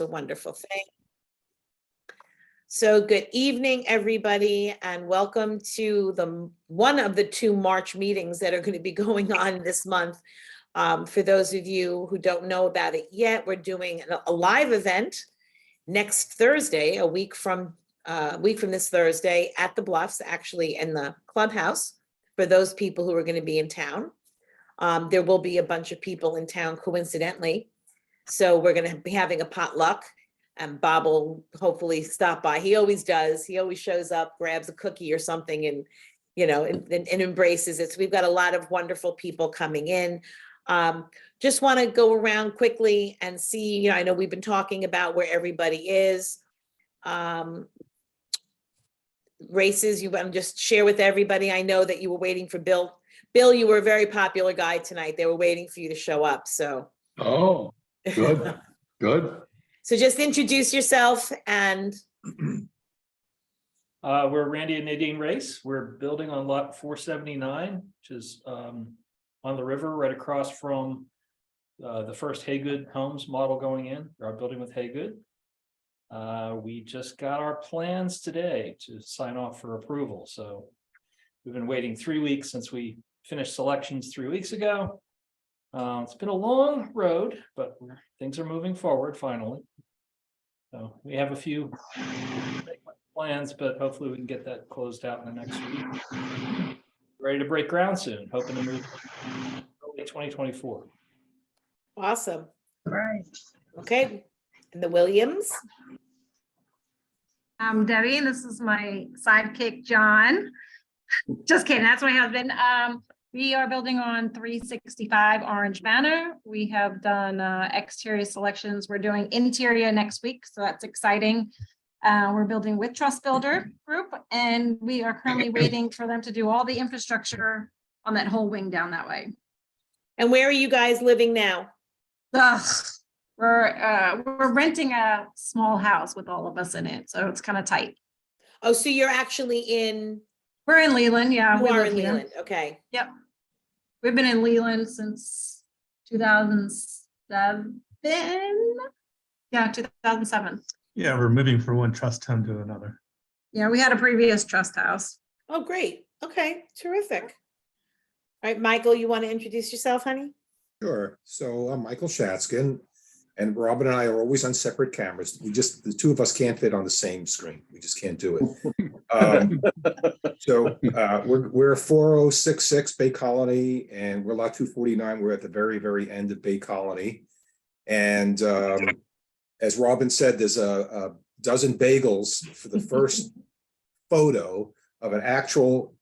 a wonderful thing. So good evening, everybody, and welcome to one of the 2 March meetings that are going to be going on this month. For those of you who don't know about it yet, we're doing a live event next Thursday, a week from this Thursday at the Bluffs, actually in the clubhouse, for those people who are going to be in town. There will be a bunch of people in town coincidentally. So we're going to be having a potluck, and Bob will hopefully stop by. He always does. He always shows up, grabs a cookie or something and, and embraces it. So we've got a lot of wonderful people coming in. Just want to go around quickly and see, I know we've been talking about where everybody is. Races, you want to just share with everybody. I know that you were waiting for Bill. Bill, you were a very popular guy tonight. They were waiting for you to show up, so. Oh, good, good. So just introduce yourself and. We're Randy and Nadine Race. We're building on lot 479, which is on the river right across from the first Haygood Homes model going in, our building with Haygood. We just got our plans today to sign off for approval. So we've been waiting 3 weeks since we finished selections 3 weeks ago. It's been a long road, but things are moving forward finally. So we have a few plans, but hopefully we can get that closed out in the next week. Ready to break ground soon, hoping to move early 2024. Awesome. All right. Okay. And the Williams. I'm Debbie, and this is my sidekick, John. Just kidding, that's my husband. We are building on 365 Orange Manor. We have done exterior selections. We're doing interior next week, so that's exciting. We're building with Trust Builder Group, and we are currently waiting for them to do all the infrastructure on that whole wing down that way. And where are you guys living now? Ugh. We're renting a small house with all of us in it, so it's kind of tight. Oh, so you're actually in. We're in Leland, yeah. You are in Leland, okay. Yep. We've been in Leland since 2007. Yeah, 2007. Yeah, we're moving from one trust home to another. Yeah, we had a previous trust house. Oh, great. Okay, terrific. All right, Michael, you want to introduce yourself, honey? Sure. So I'm Michael Shatskin, and Robin and I are always on separate cameras. The 2 of us can't fit on the same screen. We just can't do it. We're 4066 Bay Colony, and we're lot 249. We're at the very, very end of Bay Colony. And as Robin said, there's a dozen bagels for the first photo of an actual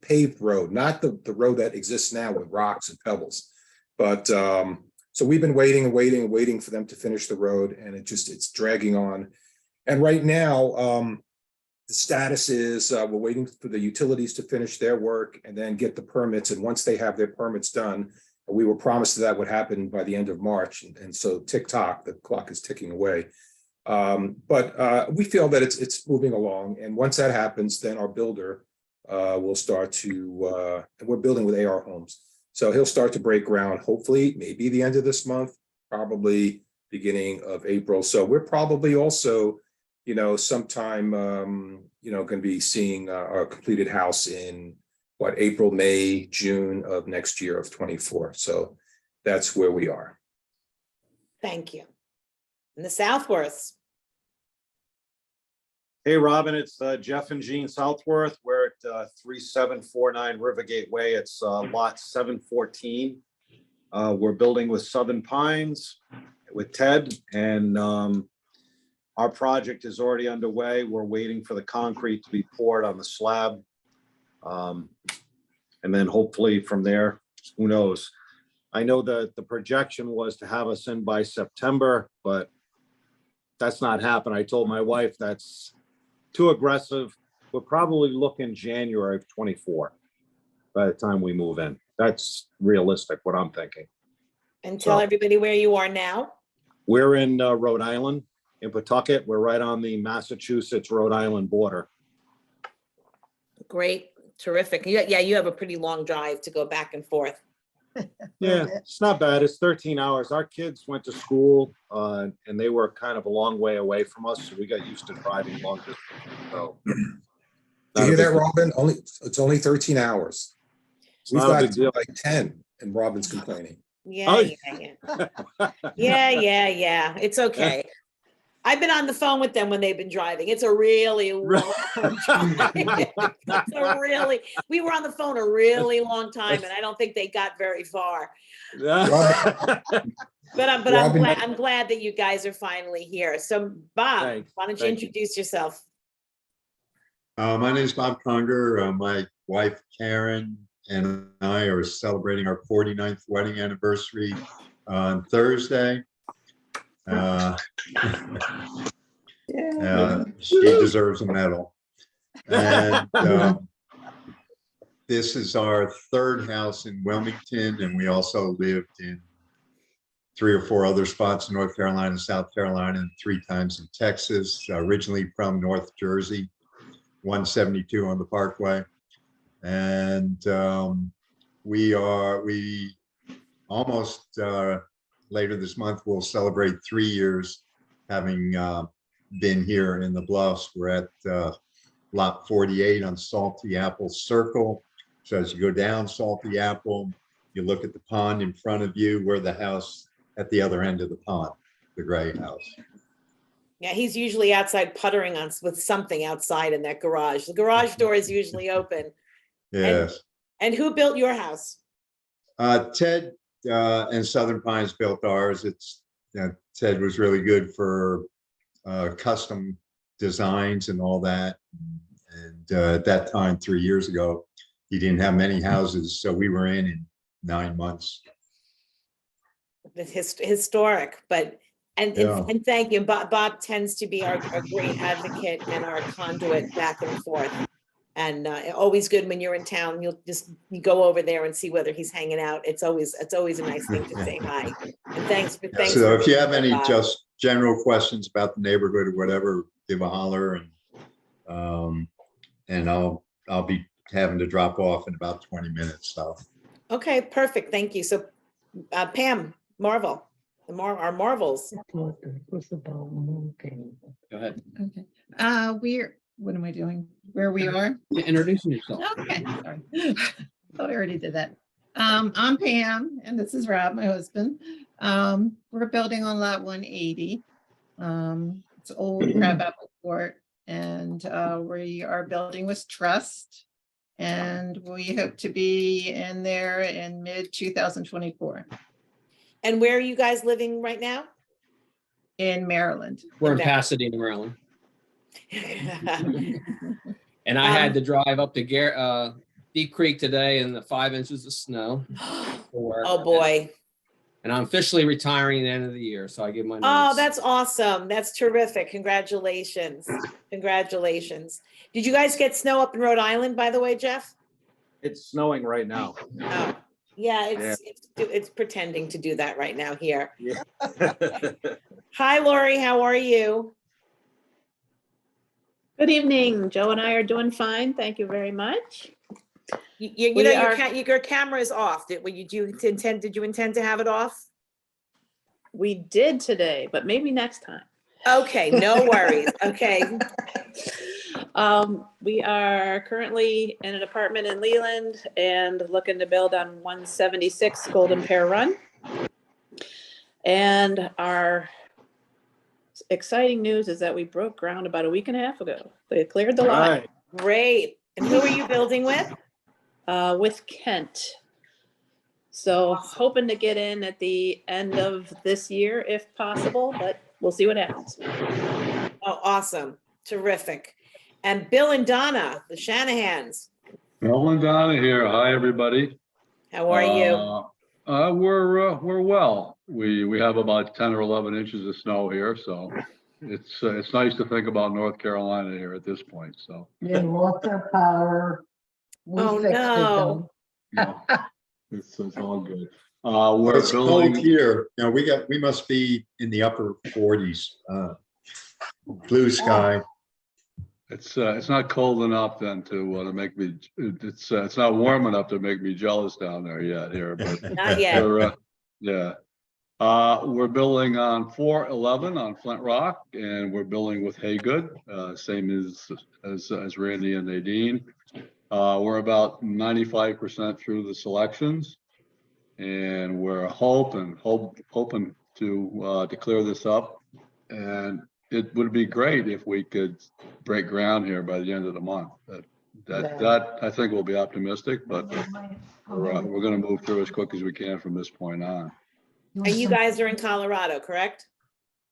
paved road, not the road that exists now with rocks and pebbles. But so we've been waiting and waiting and waiting for them to finish the road, and it's dragging on. And right now, the status is we're waiting for the utilities to finish their work and then get the permits. And once they have their permits done, we were promised that would happen by the end of March. And so tick-tock, the clock is ticking away. But we feel that it's moving along. And once that happens, then our builder will start to, and we're building with AR Homes. So he'll start to break ground, hopefully, maybe the end of this month, probably beginning of April. So we're probably also, sometime, going to be seeing our completed house in April, May, June of next year of 24. So that's where we are. Thank you. And the Southworths. Hey, Robin, it's Jeff and Jean Southworth. We're at 3749 Rivergate Way. It's lot 714. We're building with Southern Pines with Ted, and our project is already underway. We're waiting for the concrete to be poured on the slab. And then hopefully from there, who knows? I know that the projection was to have us in by September, but that's not happened. I told my wife that's too aggressive. We're probably looking January of 24 by the time we move in. That's realistic, what I'm thinking. And tell everybody where you are now. We're in Rhode Island, in Pawtucket. We're right on the Massachusetts-Rhode Island border. Great, terrific. Yeah, you have a pretty long drive to go back and forth. Yeah, it's not bad. It's 13 hours. Our kids went to school and they were kind of a long way away from us, so we got used to driving long distance. So Did you not a hear that, big deal. Robin? It's only 13 hours. It's We've not a got big deal. like 10 and Robin's complaining. Yeah, Oh, yeah. It's okay. I've been on the phone with them when they've been driving. It's a really long drive. We were on the phone a really long time and I don't think they got very far. But Robin- I'm glad that you guys are finally here. So Bob, Thanks. why don't you Thank you. introduce yourself? My name is Bob Conger. My wife Karen and I are celebrating our 49th wedding anniversary on Thursday. She deserves a medal. And this is our third house in Wilmington, and we also lived in 3 or 4 other spots in North Carolina, South Carolina, and 3 times in Texas, originally from North Jersey, 172 on the Parkway. And we almost later this month, we'll celebrate 3 years having been here in the Bluffs. We're at lot 48 on Salty Apple Circle. So as you go down Salty Apple, you look at the pond in front of you. We're the house at the other end of the pond, the gray house. Yeah, he's usually outside puttering on with something outside in that garage. The garage door is usually open. Yes. And who built your house? Ted and Southern Pines built ours. Ted was really good for custom designs and all that. And at that time, 3 years ago, he didn't have many houses, so we were in 9 months. Historic, but Yeah. and thank you. Bob tends to be our great advocate and our conduit back and forth. And always good when you're in town. You go over there and see whether he's hanging out. It's always a nice thing to say hi. And thanks. So if you have being any here, Bob. just general questions about the neighborhood or whatever, give a holler, and I'll be having to drop off in about 20 minutes. So Okay, perfect. Thank you. So Pam Marvel, our Marvels. Go ahead. Okay. What am I doing? Where we are? Yeah, introducing yourself. Okay, sorry. Thought I already did that. I'm Pam and this is Rob, my husband. We're building on lot 180. It's old Crabapple Court and we are building with trust. And we hope to be in there in mid 2024 And where are you guys living right now? in Maryland. We're in Okay. Pasadena, Maryland. And I had to drive up to Deep Creek today in the 5 inches of snow. Oh, boy. And I'm officially retiring at the end of the year, so I give my Oh, notice. that's awesome. That's terrific. Congratulations. Congratulations. Did you guys get snow up in Rhode Island, by the way, Jeff? It's snowing right now. Oh, yeah, it's pretending to do that right now here. Yeah. Hi, Lori. How are you? Good evening. Joe and I are doing fine. Thank you very much. You We know, are- your camera is off. Did you intend to have it off? We did today, but maybe next time. Okay, no worries. Okay. We are currently in an apartment in Leland and looking to build on 176 Golden Pear Run. And our exciting news is that we broke ground about a week and a half ago. They cleared the lot Right. Great. And who are you building with? with Kent. So hoping to get in at the end of this year if possible, but we'll see what happens. Oh, awesome. Terrific. And Bill and Donna, the Shanahans. Bill and Donna here. Hi, everybody. How are you? We're well. We have about 10 or 11 inches of snow here, so it's nice to think about North Carolina here at this point. So They lost their power. We Oh, fixed it no. though. it's all good. We're cold here. You know, we must be in the upper 40s. Blue sky. It's not cold enough then to make me, it's not warm enough to make me jealous down there yet here, but Not yet. yeah. We're building on 411 on Flint Rock, and we're building with Haygood, same as Randy and Nadine. We're about 95% through the selections, and we're hoping to clear this up. And it would be great if we could break ground here by the end of the month. That I think we'll be optimistic, but we're going to move through as quick as we can from this point on. And you guys are in Colorado, correct?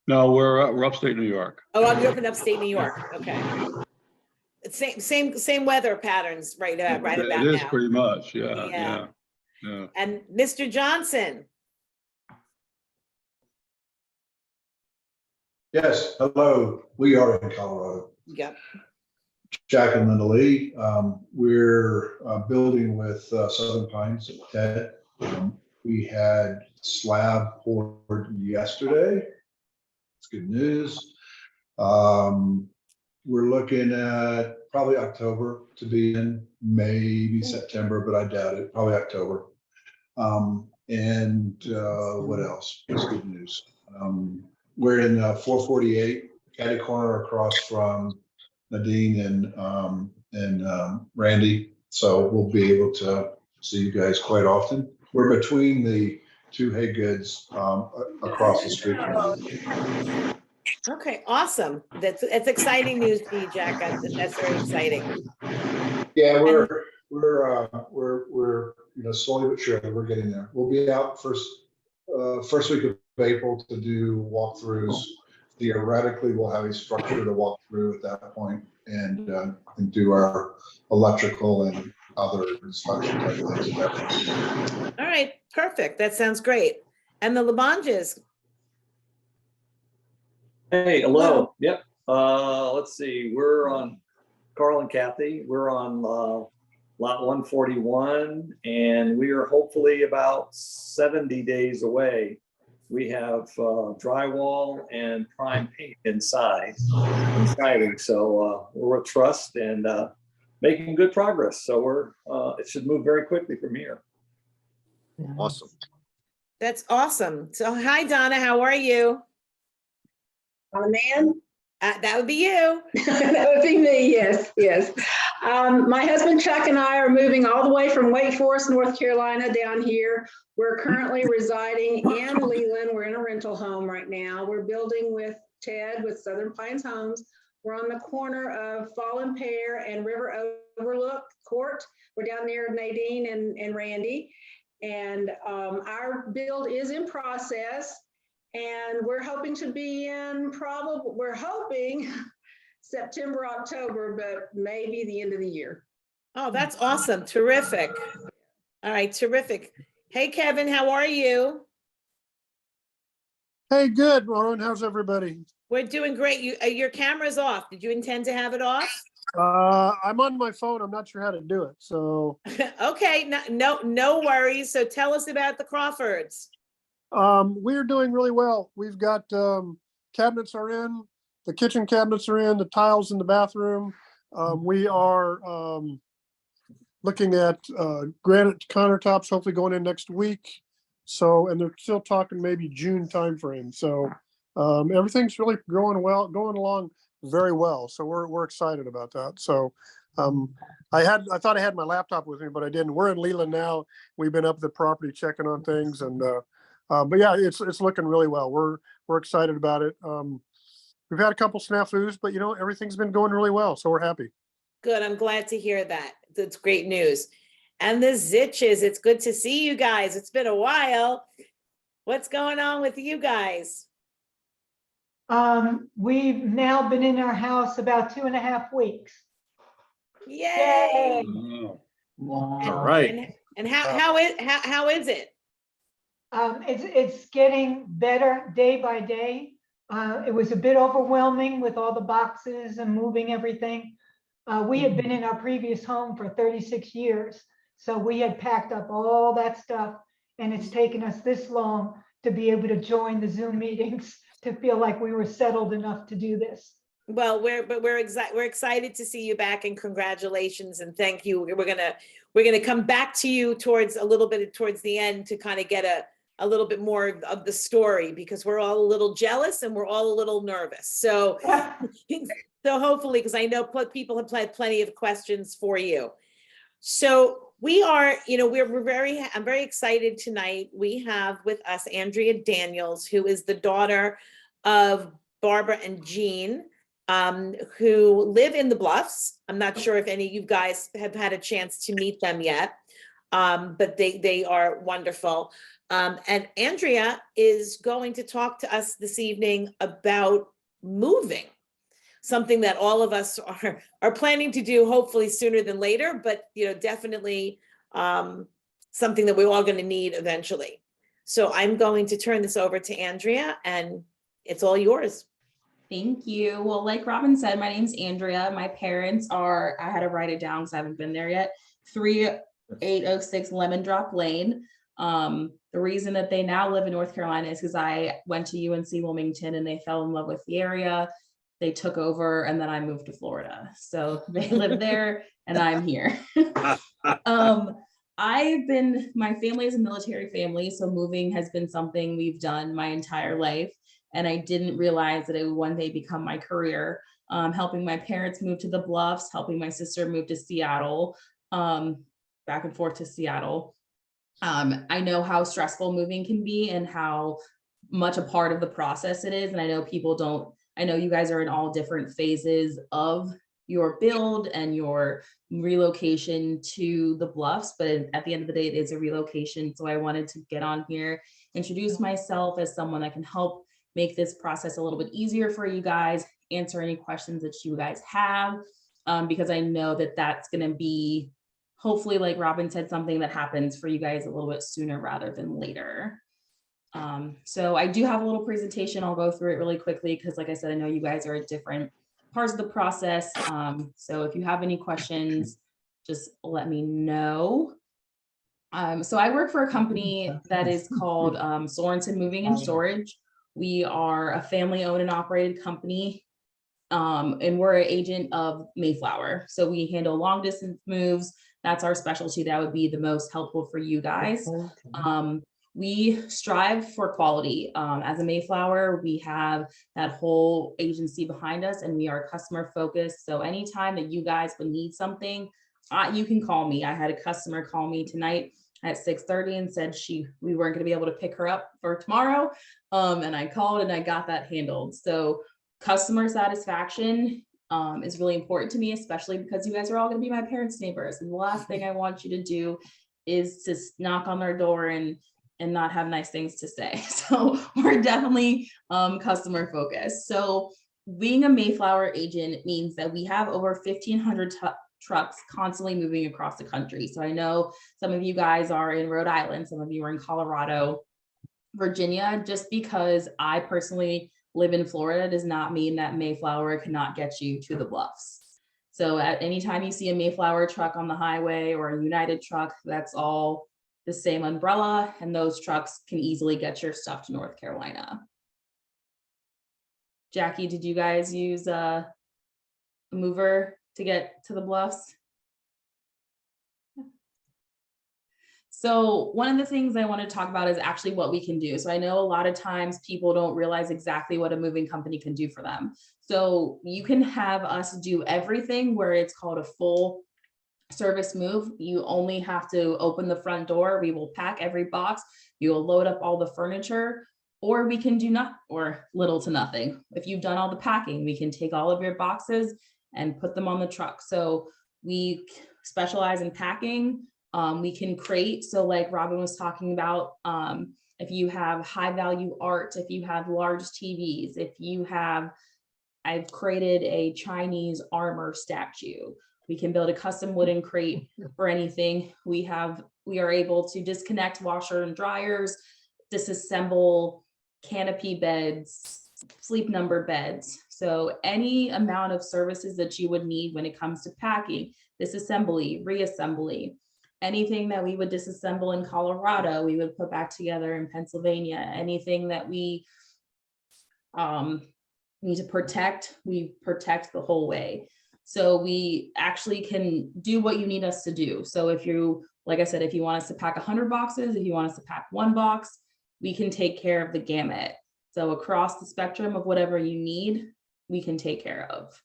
No, we're upstate New York. Oh, I grew up in upstate New York. Okay. It's same weather patterns right about It is now. pretty much, yeah. And Mr. Johnson. Yes, hello. We are in Colorado. Yep. Jack and Linda Lee. We're building with Southern Pines at TED. We had slab poured yesterday. It's good news. We're looking at probably October to be in, maybe September, but I doubt it. Probably October. What else? What's good news? We're in 448 catty corner across from Nadine and Randy. So we'll be able to see you guys quite often. We're between the two Haygoods across the street from you. Okay, awesome. That's exciting news for you, Jack. That's very exciting. Yeah, we're slowly but surely we're getting there. We'll be out first week of April to do walkthroughs. Theoretically, we'll have a structure to walk through at that point and do our electrical and other inspection type things. All right, perfect. That sounds great. And the Labanges. Hey, hello. Yep. Let's see. We're on Carl and Kathy. We're on lot 141, and we are hopefully about 70 days away. We have drywall and prime paint inside and siding. So we're with Trust and making good progress. So it should move very quickly from here. Awesome. That's awesome. So hi, Donna, how are you? I'm a man. That would be you. That would be me, yes. My husband Chuck and I are moving all the way from Wake Forest, North Carolina down here. We're currently residing in Leland. We're in a rental home right now. We're building with Ted with Southern Pines Homes. We're on the corner of Fallen Pear and River Overlook Court. We're down near Nadine and Randy. And our build is in process. And we're hoping to be in we're hoping September, October, but maybe the end of the year. Oh, that's awesome. Terrific. All right, terrific. Hey, Kevin, how are you? Hey, good, Lauren. How's everybody? We're doing great. Your camera's off. Did you intend to have it off? I'm on my phone. I'm not sure how to do it. So okay, no worries. So tell us about the Crawfords. We're doing really well. We've got cabinets are in, the kitchen cabinets are in, the tiles in the bathroom. We are looking at granite countertops, hopefully going in next week. So, and they're still talking maybe June timeframe. So everything's really going along very well. So we're excited about that. So I thought I had my laptop with me, but I didn't. We're in Leland now. We've been up at the property checking on things, and but yeah, it's looking really well. We're excited about it. We've had a couple snafus, but everything's been going really well, so we're happy. Good. I'm glad to hear that. That's great news. And the Zitches, it's good to see you guys. It's been a while. What's going on with you guys? We've now been in our house about 2.5 weeks. Yay! Wow. All right. And how is it? It's getting better day by day. It was a bit overwhelming with all the boxes and moving everything. We had been in our previous home for 36 years. So we had packed up all that stuff, and it's taken us this long to be able to join the Zoom meetings to feel like we were settled enough to do this. Well, we're excited to see you back, and congratulations and thank you. We're gonna come back to you towards the end to kind of get a little bit more of the story, because we're all a little jealous and we're all a little nervous. So so hopefully, because I know people have had plenty of questions for you. So we are, I'm very excited tonight. We have with us Andrea Daniels, who is the daughter of Barbara and Jean, who live in the Bluffs. I'm not sure if any of you guys have had a chance to meet them yet, but they are wonderful. And Andrea is going to talk to us this evening about moving, something that all of us are planning to do, hopefully sooner than later, but definitely something that we're all going to need eventually. So I'm going to turn this over to Andrea, and it's all yours. Thank you. Well, like Robin said, my name's Andrea. My parents are, I had to write it down because I haven't been there yet, 3806 Lemon Drop Lane. The reason that they now live in North Carolina is because I went to UNC Wilmington and they fell in love with the area. They took over, and then I moved to Florida. So they live there and I'm here. My family is a military family, so moving has been something we've done my entire life. And I didn't realize that it would one day become my career. Helping my parents move to the Bluffs, helping my sister move to Seattle, back and forth to Seattle. I know how stressful moving can be and how much a part of the process it is. And I know you guys are in all different phases of your build and your relocation to the Bluffs, but at the end of the day, it is a relocation. So I wanted to get on here, introduce myself as someone that can help make this process a little bit easier for you guys, answer any questions that you guys have, because I know that that's going to be, hopefully, like Robin said, something that happens for you guys a little bit sooner rather than later. So I do have a little presentation. I'll go through it really quickly because, like I said, I know you guys are at different parts of the process. So if you have any questions, just let me know. So I work for a company that is called Sorensen Moving and Storage. We are a family-owned and operated company, and we're an agent of Mayflower. So we handle long-distance moves. That's our specialty. That would be the most helpful for you guys. We strive for quality. As a Mayflower, we have that whole agency behind us, and we are customer focused. So anytime that you guys would need something, you can call me. I had a customer call me tonight at 6:30 and said we weren't going to be able to pick her up for tomorrow. And I called and I got that handled. So customer satisfaction is really important to me, especially because you guys are all going to be my parents' neighbors. And the last thing I want you to do is to knock on their door and not have nice things to say. So we're definitely customer focused. So being a Mayflower agent means that we have over 1,500 trucks constantly moving across the country. So I know some of you guys are in Rhode Island, some of you are in Colorado, Virginia. Just because I personally live in Florida does not mean that Mayflower cannot get you to the Bluffs. So at any time you see a Mayflower truck on the highway or a United truck, that's all the same umbrella, and those trucks can easily get your stuff to North Carolina. Jackie, did you guys use a mover to get to the Bluffs? So one of the things I want to talk about is actually what we can do. So I know a lot of times people don't realize exactly what a moving company can do for them. So you can have us do everything where it's called a full service move. You only have to open the front door. We will pack every box. You will load up all the furniture, or we can do little to nothing. If you've done all the packing, we can take all of your boxes and put them on the truck. So we specialize in packing. We can crate. So like Robin was talking about, if you have high value art, if you have large TVs, I've created a Chinese armor statue. We can build a custom wooden crate for anything. We are able to disconnect washer and dryers, disassemble canopy beds, sleep number beds. So any amount of services that you would need when it comes to packing, disassembly, reassembly, anything that we would disassemble in Colorado, we would put back together in Pennsylvania. Anything that we we need to protect, we protect the whole way. So we actually can do what you need us to do. So if you, like I said, if you want us to pack 100 boxes, if you want us to pack 1 box, we can take care of the gamut. So across the spectrum of whatever you need, we can take care of.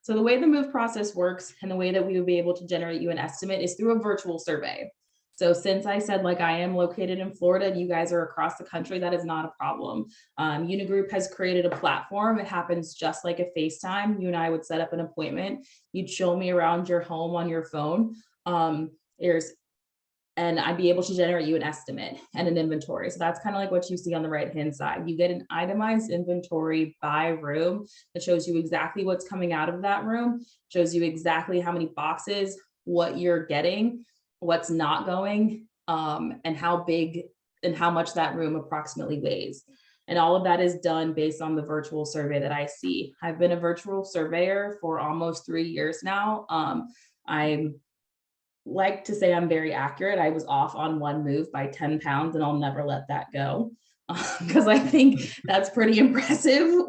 So the way the move process works and the way that we would be able to generate you an estimate is through a virtual survey. So since I said, like, I am located in Florida and you guys are across the country, that is not a problem. Unigroup has created a platform. It happens just like a FaceTime. You and I would set up an appointment. You'd show me around your home on your phone. And I'd be able to generate you an estimate and an inventory. So that's kind of like what you see on the right-hand side. You get an itemized inventory by room that shows you exactly what's coming out of that room, shows you exactly how many boxes, what you're getting, what's not going, and how big and how much that room approximately weighs. And all of that is done based on the virtual survey that I see. I've been a virtual surveyor for almost 3 years now. I'm like to say I'm very accurate. I was off on one move by 10 pounds and I'll never let that go because I think that's pretty impressive.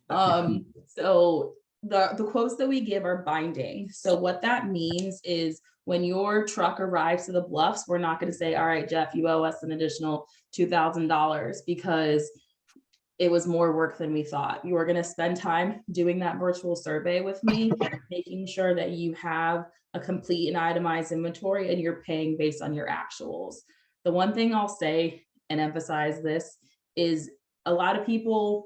So the quotes that we give are binding. So what that means is when your truck arrives to the Bluffs, we're not going to say, all right, Jeff, you owe us an additional $2,000 because it was more work than we thought. You are going to spend time doing that virtual survey with me, making sure that you have a complete and itemized inventory and you're paying based on your actuals. The one thing I'll say and emphasize this is a lot of people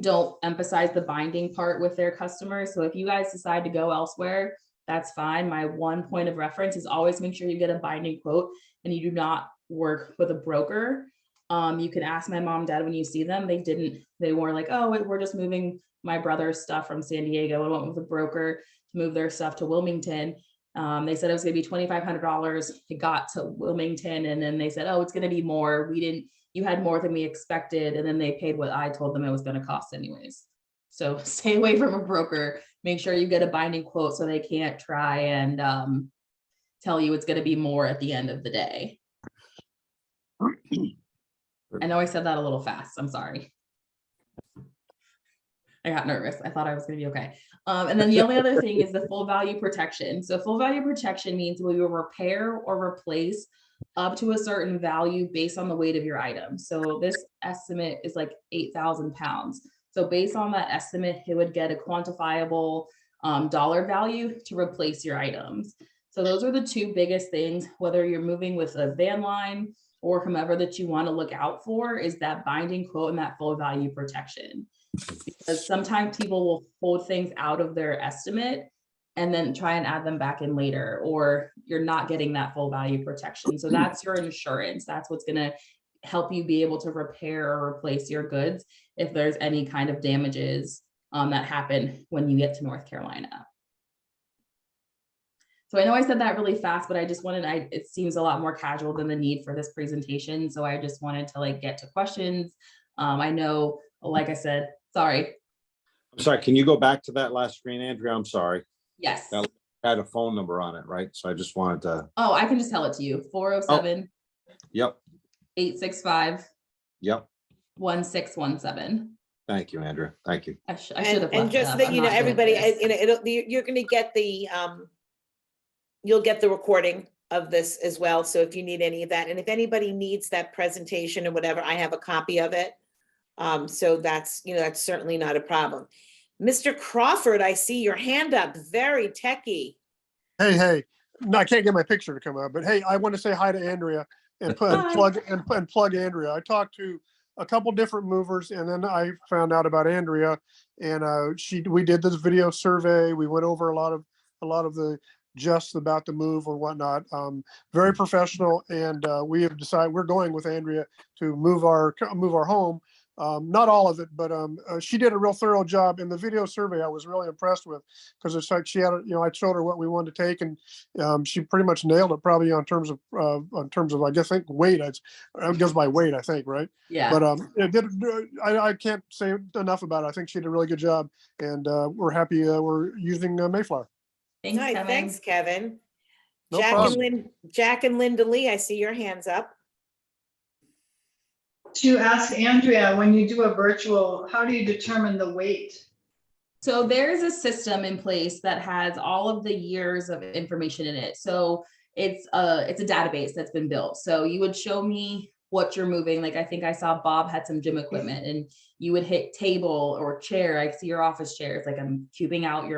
don't emphasize the binding part with their customers. So if you guys decide to go elsewhere, that's fine. My one point of reference is always make sure you get a binding quote and you do not work with a broker. You can ask my mom and dad when you see them. They were like, oh, we're just moving my brother's stuff from San Diego. I went with a broker to move their stuff to Wilmington. They said it was gonna be $2,500. It got to Wilmington and then they said, oh, it's gonna be more. You had more than we expected. And then they paid what I told them it was gonna cost anyways. So stay away from a broker. Make sure you get a binding quote so they can't try and tell you it's gonna be more at the end of the day. I know I said that a little fast. I'm sorry. I got nervous. I thought I was going to be okay. And then the only other thing is the full value protection. So full value protection means we will repair or replace up to a certain value based on the weight of your item. So this estimate is like 8,000 pounds. So based on that estimate, it would get a quantifiable dollar value to replace your items. So those are the two biggest things, whether you're moving with a van line or whomever that you want to look out for, is that binding quote and that full value protection. Because sometimes people will hold things out of their estimate and then try and add them back in later, or you're not getting that full value protection. So that's your insurance. That's what's going to help you be able to repair or replace your goods if there's any kind of damages that happen when you get to North Carolina. So I know I said that really fast, but I just wanted, it seems a lot more casual than the need for this presentation. So I just wanted to like get to questions. I know, like I said, sorry. I'm sorry, can you go back to that last screen, Andrea? I'm sorry. Yes. That had a phone number on it, right? So I just wanted to. Oh, I can just tell it to you. 407. Yep. 865. Yep. 1617. Thank you, Andrea. Thank you. I should have left And it just up. that, I'm you know, not good at everybody, this. you're gonna get the, you'll get the recording of this as well. So if you need any of that, and if anybody needs that presentation or whatever, I have a copy of it. So that's, you know, that's certainly not a problem. Mr. Crawford, I see your hand up, very techie. Hey, no, I can't get my picture to come up, but hey, I want to say hi to Andrea and plug Andrea. I talked to a couple different movers and then I found out about Andrea and we did this video survey. We went over a lot of the just about the move or whatnot. Very professional, and we have decided we're going with Andrea to move our home. Not all of it, but she did a real thorough job in the video survey. I was really impressed with, because it's like she had, I showed her what we wanted to take, and she pretty much nailed it. Probably on terms of I guess weight. It goes by weight, I think, right? Yeah. But I can't say enough about it. I think she did a really good job, and we're happy we're using Mayflower. Thanks, All right, Kevin. thanks, Kevin. No problem. Jack and Linda Lee, I see your hands up. to ask Andrea, when you do a virtual, how do you determine the weight? So there's a system in place that has all of the years of information in it. So it's a database that's been built. So you would show me what you're moving. Like I think I saw Bob had some gym equipment and you would hit table or chair. I see your office chair. It's like I'm cubing out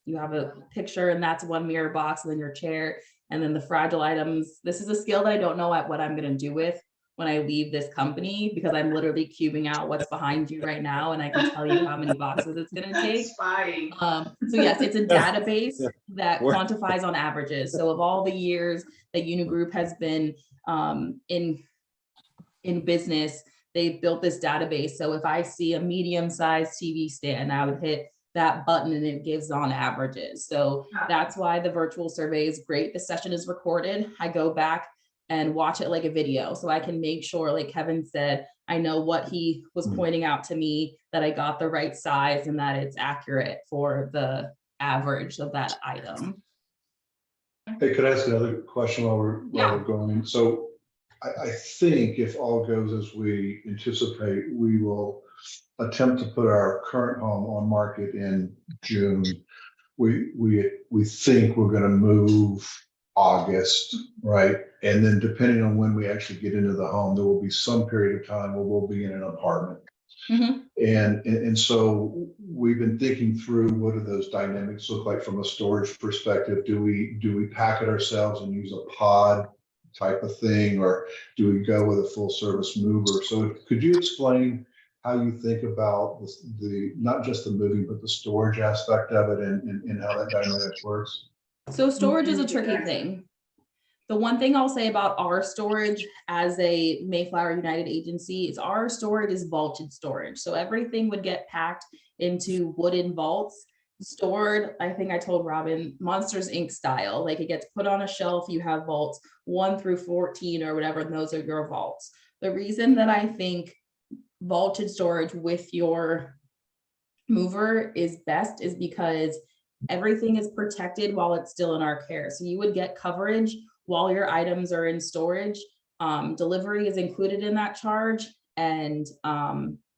you have a picture and that's one mirror box and then your chair and then the fragile items. This is a skill that I don't know what I'm going to do with when I leave this company, because I'm literally cubing out what's behind you right now and I can tell you how many boxes it's going to take. Spying. So yes, it's a database that We're- quantifies on averages. So of all the years that Unigroup has been in business, they've built this database. So if I see a medium-sized TV stand, I would hit that button and it gives on averages. So that's why the virtual survey is great. The session is recorded. I go back and watch it like a video. So I can make sure, like Kevin said, I know what he was pointing out to me, that I got the right size and that it's accurate for the average of that item. Hey, could I ask another question while we're going? So I think if all goes as we anticipate, we will attempt to put our current home on market in June. We think we're gonna move August, right? And then depending on when we actually get into the home, there will be some period of time where we'll be in an apartment. And so we've been thinking through, what do those dynamics look like from a storage perspective? Do we pack it ourselves and use a pod type of thing, or do we go with a full service mover? So could you explain how you think about the not just the moving, but the storage aspect of it and how that dynamic works? So storage is a tricky thing. The one thing I'll say about our storage as a Mayflower United agency is our storage is vaulted storage. So everything would get packed into wooden vaults, stored, I think I told Robin, Monsters Inc. style. Like it gets put on a shelf, you have vaults 1 through 14 or whatever, and those are your vaults. The reason that I think vaulted storage with your mover is best is because everything is protected while it's still in our care. So you would get coverage while your items are in storage. Delivery is included in that charge, and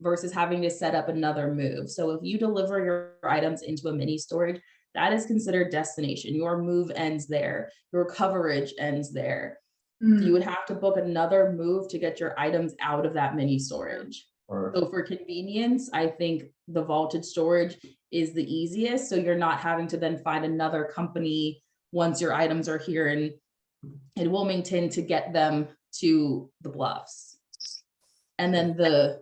versus having to set up another move. So if you deliver your items into a mini storage, that is considered destination. Your move ends there. Your coverage ends there. You would have to book another move to get your items out of that mini storage. So for convenience, I think the vaulted storage is the easiest. So you're not having to then find another company once your items are here, and it will maintain to get them to the Bluffs. And then the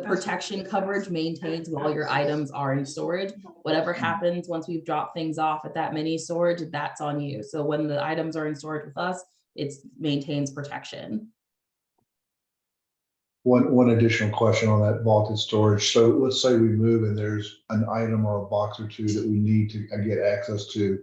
protection coverage maintains while your items are in storage. Whatever happens once we've dropped things off at that mini storage, that's on you. So when the items are in storage with us, it maintains protection. One additional question on that vaulted storage. So let's say we move and there's an item or a box or two that we need to get access to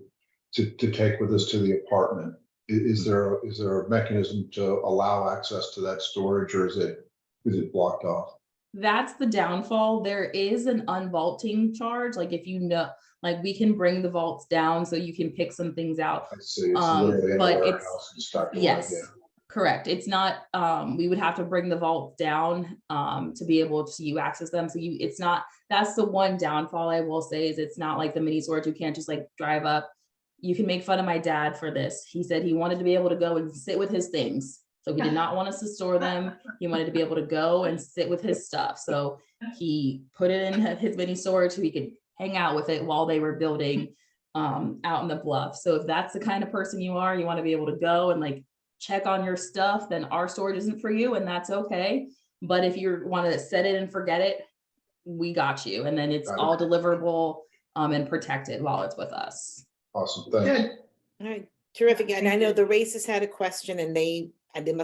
take with us to the apartment. Is there a mechanism to allow access to that storage, or is it blocked off? That's the downfall. There is an unvaulting charge. Like if you know, like we can bring the vaults down so you can pick some things out. I see. It's literally in a But warehouse and stuff. yes, Yeah. correct. It's not, we would have to bring the vault down to be able to access them. So it's not, that's the one downfall I will say, is it's not like the mini storage. You can't just like drive up. You can make fun of my dad for this. He said he wanted to be able to go and sit with his things. So he did not want us to store them. He wanted to be able to go and sit with his stuff. So he put it in his mini storage so he could hang out with it while they were building out in the Bluff. So if that's the kind of person you are, you want to be able to go and like check on your stuff, then our storage isn't for you, and that's okay. But if you want to set it and forget it, we got you. And then it's all deliverable and protected while it's with us. Awesome. Thanks. All right, terrific. And I know the races had a question and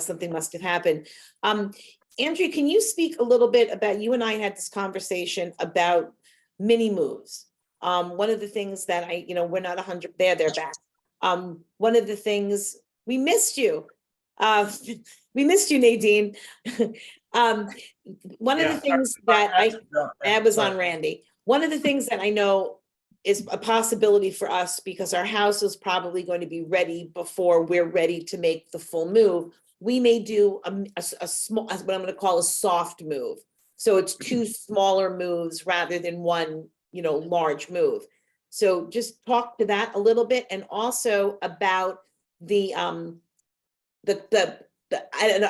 something must have happened. Andrea, can you speak a little bit about, you and I had this conversation about mini moves. One of the things that we're not 100, they're back. One of the things, we missed you. We missed you, Nadine. One of the things that I was on Randy. One of the things that I know is a possibility for us, because our house is probably going to be ready before we're ready to make the full move, we may do a small, what I'm gonna call a soft move. So it's two smaller moves rather than one, large move. So just talk to that a little bit, and also about the I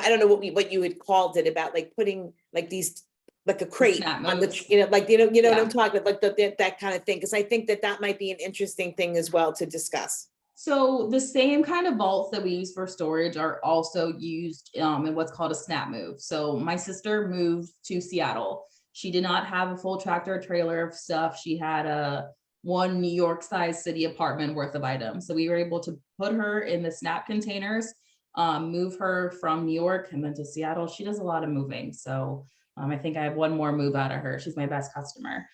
don't know what you had called it, about like putting like these, like a crate Snap on the, moves. like, what Yeah. I'm talking about, like that kind of thing. Cause I think that might be an interesting thing as well to discuss. So the same kind of vaults that we use for storage are also used in what's called a snap move. So my sister moved to Seattle. She did not have a full tractor trailer of stuff. She had a one New York sized city apartment worth of items. So we were able to put her in the snap containers, move her from New York and then to Seattle. She does a lot of moving. So I think I have one more move out of her. She's my best customer.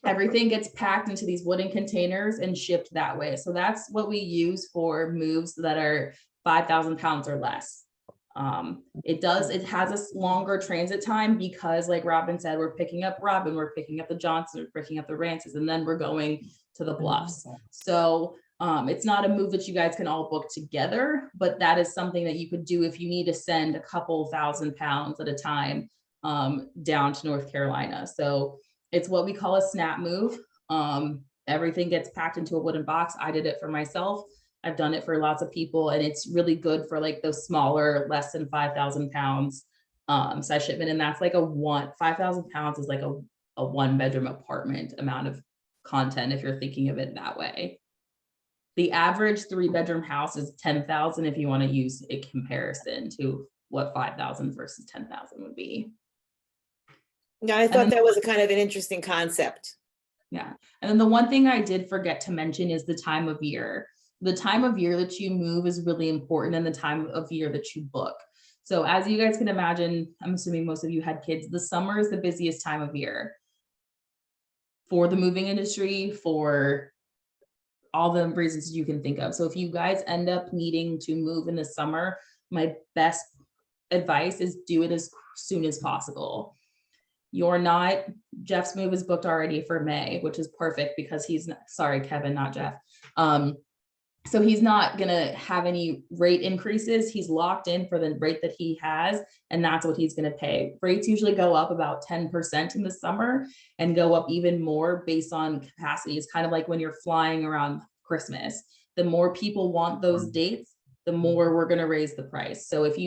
Everything gets packed into these wooden containers and shipped that way. So that's what we use for moves that are 5,000 pounds or less. It has a longer transit time because, like Robin said, we're picking up Robin, we're picking up the Johnsons, we're picking up the Rances, and then we're going to the Bluffs. So it's not a move that you guys can all book together, but that is something that you could do if you need to send a couple 1,000 pounds at a time down to North Carolina. So it's what we call a snap move. Everything gets packed into a wooden box. I did it for myself. I've done it for lots of people, and it's really good for like those smaller, less than 5,000 pounds size shipment. And that's like 5,000 pounds is like a 1-bedroom apartment amount of content if you're thinking of it that way. The average 3-bedroom house is 10,000 if you want to use a comparison to what 5,000 versus 10,000 would be. Yeah, I thought that was a kind of an interesting concept. Yeah. And then the one thing I did forget to mention is the time of year. The time of year that you move is really important, and the time of year that you book. So as you guys can imagine, I'm assuming most of you had kids, the summer is the busiest time of year for the moving industry, for all the reasons you can think of. So if you guys end up needing to move in the summer, my best advice is do it as soon as possible. Jeff's move is booked already for May, which is perfect because sorry, Kevin, not Jeff. So he's not gonna have any rate increases. He's locked in for the rate that he has, and that's what he's gonna pay. Rates usually go up about 10% in the summer and go up even more based on capacity. It's kind of like when you're flying around Christmas. The more people want those dates, the more we're going to raise the price. So if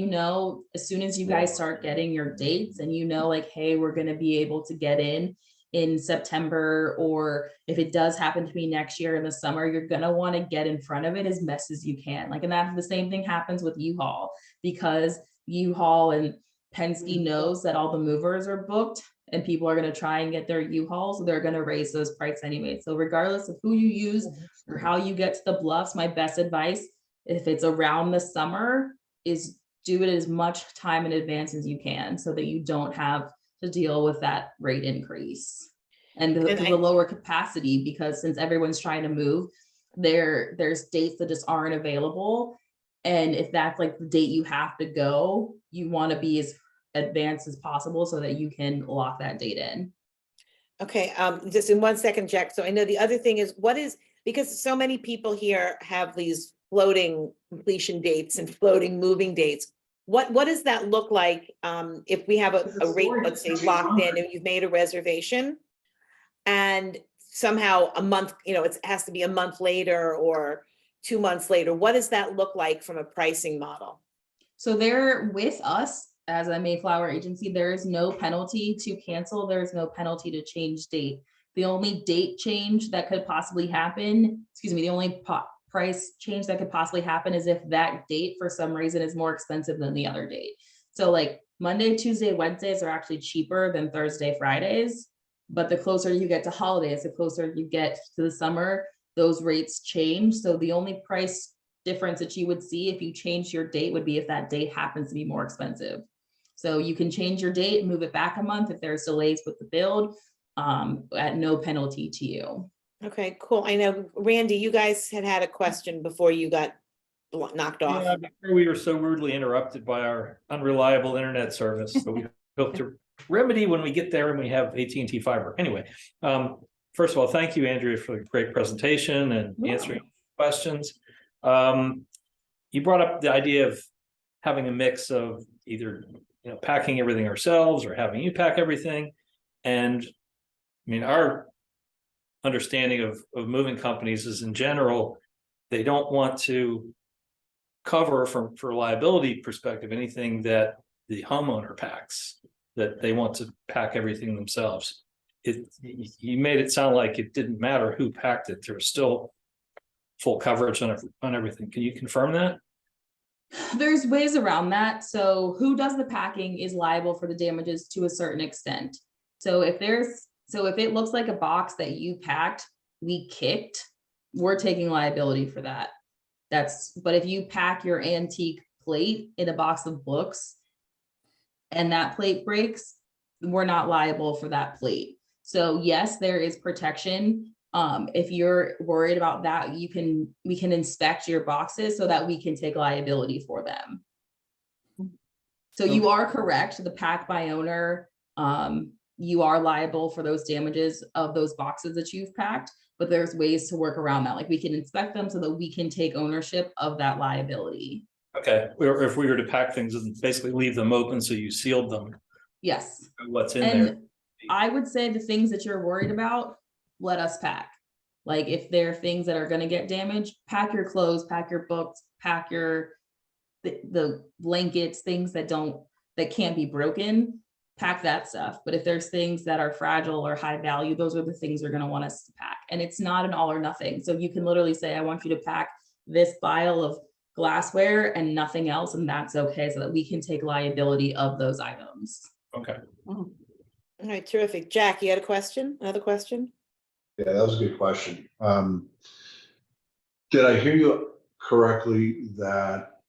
as soon as you guys start getting your dates and like, hey, we're going to be able to get in September, or if it does happen to be next year in the summer, you're going to want to get in front of it as best as you can. And that's the same thing happens with U-Haul, because U-Haul and Penske knows that all the movers are booked and people are going to try and get their U-Hauls. So they're going to raise those prices anyway. So regardless of who you use or how you get to the Bluffs, my best advice, if it's around the summer, is do it as much time in advance as you can so that you don't have to deal with that rate increase and the lower capacity, because since everyone's trying to move, there's dates that just aren't available. And if that's like the date you have to go, you want to be as advanced as possible so that you can lock that date in. Okay, Just in 1 second, Jack. So I know the other thing is, because so many people here have these floating completion dates and floating moving dates. What does that look like if we have a rate, let's say, locked in and you've made a reservation and somehow a month, it has to be a month later or 2 months later? What does that look like from a pricing model? So they're with us as a Mayflower agency. There is no penalty to cancel. There's no penalty to change date. The only date change that could possibly happen, the only price change that could possibly happen is if that date for some reason is more expensive than the other date. So like Monday, Tuesday, Wednesdays are actually cheaper than Thursday, Fridays. But the closer you get to holidays, the closer you get to the summer, those rates change. So the only price difference that you would see if you change your date would be if that date happens to be more expensive. So you can change your date and move it back a month if there's delays with the build at no penalty to you. Okay, cool. I know, Randy, you guys had a question before you got knocked off. Yeah, before we were so rudely interrupted by our unreliable internet service, but we hope to remedy when we get there and we have AT&T fiber. Anyway, first of all, thank you, Andrea, for the great presentation and answering questions. You brought up the idea of having a mix of either, packing everything ourselves or having you pack everything. And I mean, our understanding of moving companies is in general, they don't want to cover for liability perspective, anything that the homeowner packs, that they want to pack everything themselves. You made it sound like it didn't matter who packed it. There was still full coverage on everything. Can you confirm that? There's ways around that. So who does the packing is liable for the damages to a certain extent. So if it looks like a box that you packed, we kicked, we're taking liability for that. But if you pack your antique plate in a box of books and that plate breaks, we're not liable for that plate. So yes, there is protection. If you're worried about that, we can inspect your boxes so that we can take liability for them. So you are correct, the pack by owner, you are liable for those damages of those boxes that you've packed, but there's ways to work around that. Like we can inspect them so that we can take ownership of that liability. Okay, or if we were to pack things and basically leave them open so you sealed them. Yes. What's in And there? I would say the things that you're worried about, let us pack. Like if there are things that are going to get damaged, pack your clothes, pack your books, pack the blankets, things that can't be broken, pack that stuff. But if there's things that are fragile or high value, those are the things you're going to want us to pack. And it's not an all or nothing. So you can literally say, I want you to pack this pile of glassware and nothing else, and that's okay, so that we can take liability of those items. Okay. All right, terrific. Jack, you had a question? Another question? Yeah, that was a good question. Did I hear you correctly that,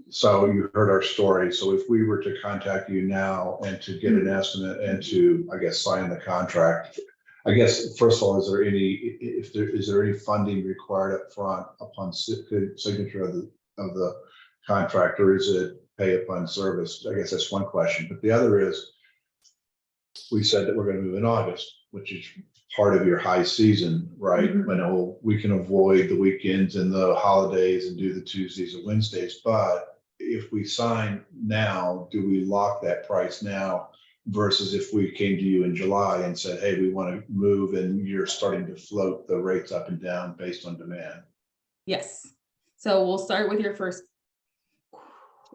so you heard our story, so if we were to contact you now and to get an estimate and to, I guess, sign the contract, I guess, first of all, is there any funding required up front upon signature of the contract, or is it pay upon service? I guess that's one question, but the other is, we said that we're going to move in August, which is part of your high season, right? I know we can avoid the weekends and the holidays and do the Tuesdays and Wednesdays, but if we sign now, do we lock that price now versus if we came to you in July and said, hey, we want to move, and you're starting to float the rates up and down based on demand? Yes. So we'll start with your first.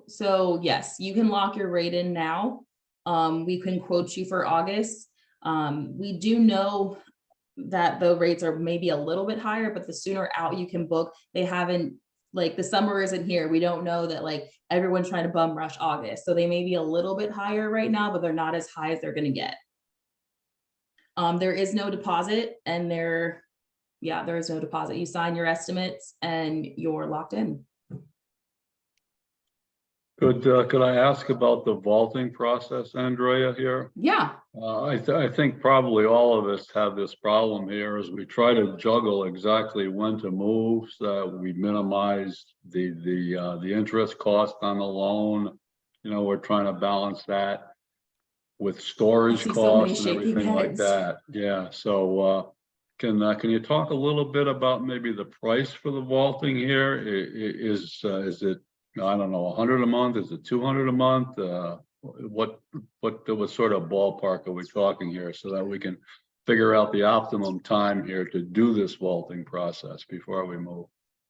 So yes, you can lock your rate in now. We can quote you for August. We do know that the rates are maybe a little bit higher, but the sooner out you can book, they haven't, like the summer isn't here. We don't know that like everyone's trying to bum rush August. So they may be a little bit higher right now, but they're not as high as they're going to get. There is no deposit, and there is no deposit. You sign your estimates and you're locked in. Could I ask about the vaulting process, Andrea, here? Yeah. I think probably all of us have this problem here as we try to juggle exactly when to move so that we minimize the interest cost on the loan. We're trying to balance that with storage costs and everything like that. Yeah. So can you talk a little bit about maybe the price for the vaulting here? Is it, I don't know, 100 a month? Is it 200 a month? What sort of ballpark are we talking here so that we can figure out the optimum time here to do this vaulting process before we move?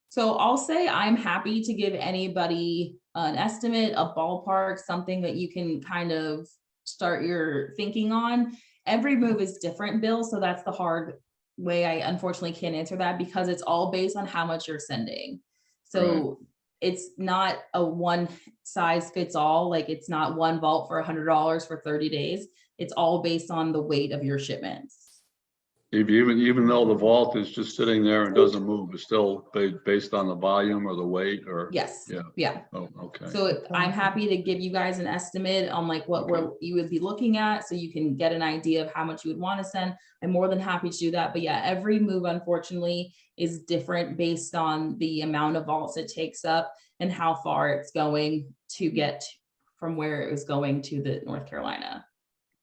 So I'll say I'm happy to give anybody an estimate, a ballpark, something that you can kind of start your thinking on. Every move is different, Bill. So that's the hard way. I unfortunately can't answer that because it's all based on how much you're sending. So it's not a one size fits all. Like it's not one vault for $100 for 30 days. It's all based on the weight of your shipments. Even though the vault is just sitting there and doesn't move, it's still based on the volume or the weight, or? Yes. Yeah. Oh, okay. So I'm happy to give you guys an estimate on like what you would be looking at, so you can get an idea of how much you would want to send. I'm more than happy to do that. But yeah, every move unfortunately is different based on the amount of vaults it takes up and how far it's going to get from where it was going to the North Carolina.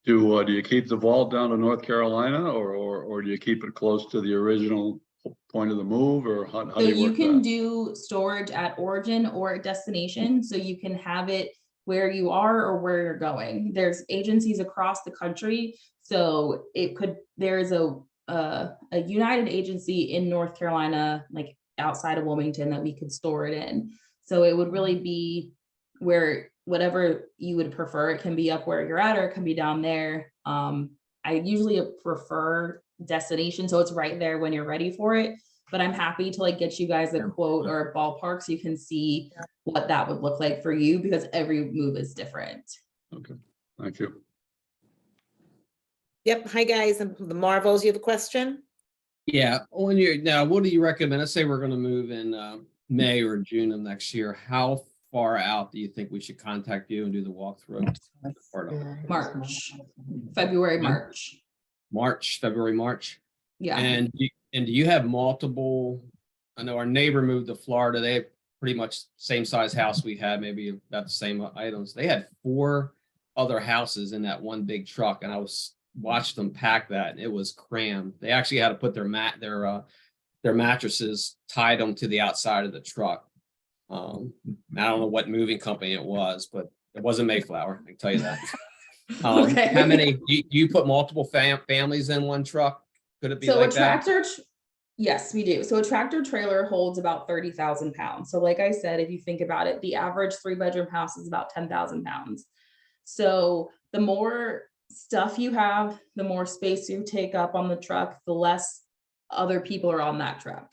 Do you keep the vault down to North Carolina, or do you keep it close to the original point of the move, or how So do you you work can that? do storage at origin or at destination, so you can have it where you are or where you're going. There's agencies across the country, so there's a United agency in North Carolina, like outside of Wilmington, that we could store it in. So it would really be where whatever you would prefer. It can be up where you're at, or it can be down there. I usually prefer destination, so it's right there when you're ready for it. But I'm happy to like get you guys a quote or a ballpark so you can see what that would look like for you, because every move is different. Okay, thank you. Yep. Hi, guys. The Marvels, you have a question? Yeah, now, what do you recommend? Let's say we're going to move in May or June of next year. How far out do you think we should contact you and do the walkthrough? March, February, February, March. Yeah. And do you have multiple? I know our neighbor moved to Florida. They have pretty much same size house we had, maybe about the same items. They had 4 other houses in that one big truck, and I watched them pack that, and it was crammed. They actually had to put their mattresses, tied them to the outside of the truck. I don't know what moving company it was, but it wasn't Mayflower, I can tell you that. Okay. How many do you put multiple families in one truck? Could it be So like a that? tractor, yes, we do. So a tractor trailer holds about 30,000 pounds. So like I said, if you think about it, the average 3-bedroom house is about 10,000 pounds. So the more stuff you have, the more space you take up on the truck, the less other people are on that truck.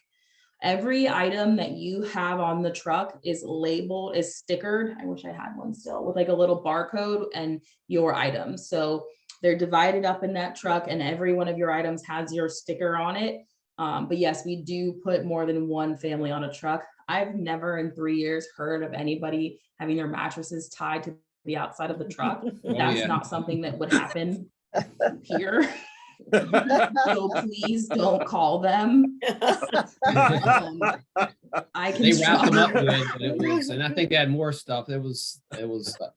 Every item that you have on the truck is labeled, is stickered. I wish I had one still, with like a little barcode and your items. So they're divided up in that truck, and every one of your items has your sticker on it. But yes, we do put more than one family on a truck. I've never in 3 years heard of anybody having their mattresses tied to the outside of the truck. That's not something that would happen here. So please don't call them. I can They wrapped them up struggle. good, but it was, and I think they had more stuff. It was,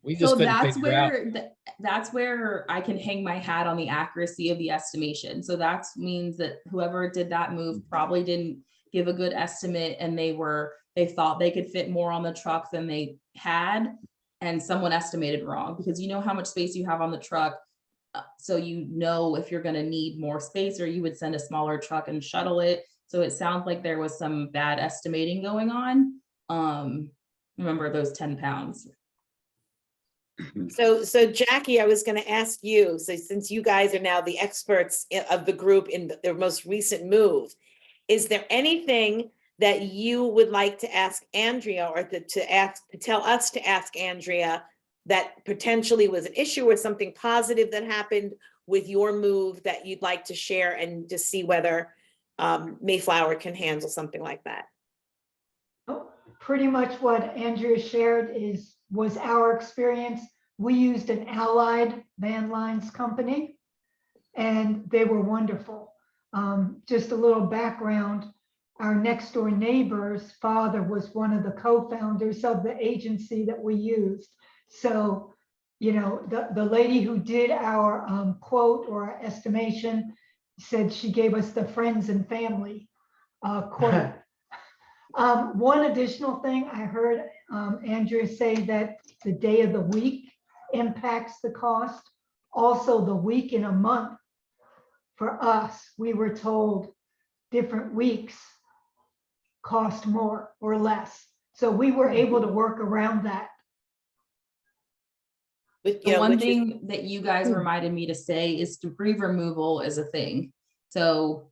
we just So couldn't that's figure out. where that's where I can hang my hat on the accuracy of the estimation. So that means that whoever did that move probably didn't give a good estimate, and they thought they could fit more on the truck than they had, and someone estimated wrong, because you know how much space you have on the truck. So you know if you're going to need more space, or you would send a smaller truck and shuttle it. So it sounds like there was some bad estimating going on. Remember those 10 pounds. So Jackie, I was going to ask you, so since you guys are now the experts of the group in their most recent move, is there anything that you would like to ask Andrea, or to tell us to ask Andrea, that potentially was an issue or something positive that happened with your move that you'd like to share, and just see whether Mayflower can handle something like that? Pretty much what Andrea shared was our experience. We used an Allied van lines company, and they were wonderful. Just a little background, our next door neighbor's father was one of the co-founders of the agency that we used. So, you know, the lady who did our quote or our estimation said she gave us the friends and family quote. One additional thing I heard Andrea say, that the day of the week impacts the cost. Also, the week in a month. For us, we were told different weeks cost more or less. So we were able to work around that. The one thing that you guys reminded me to say is debris removal is a thing. So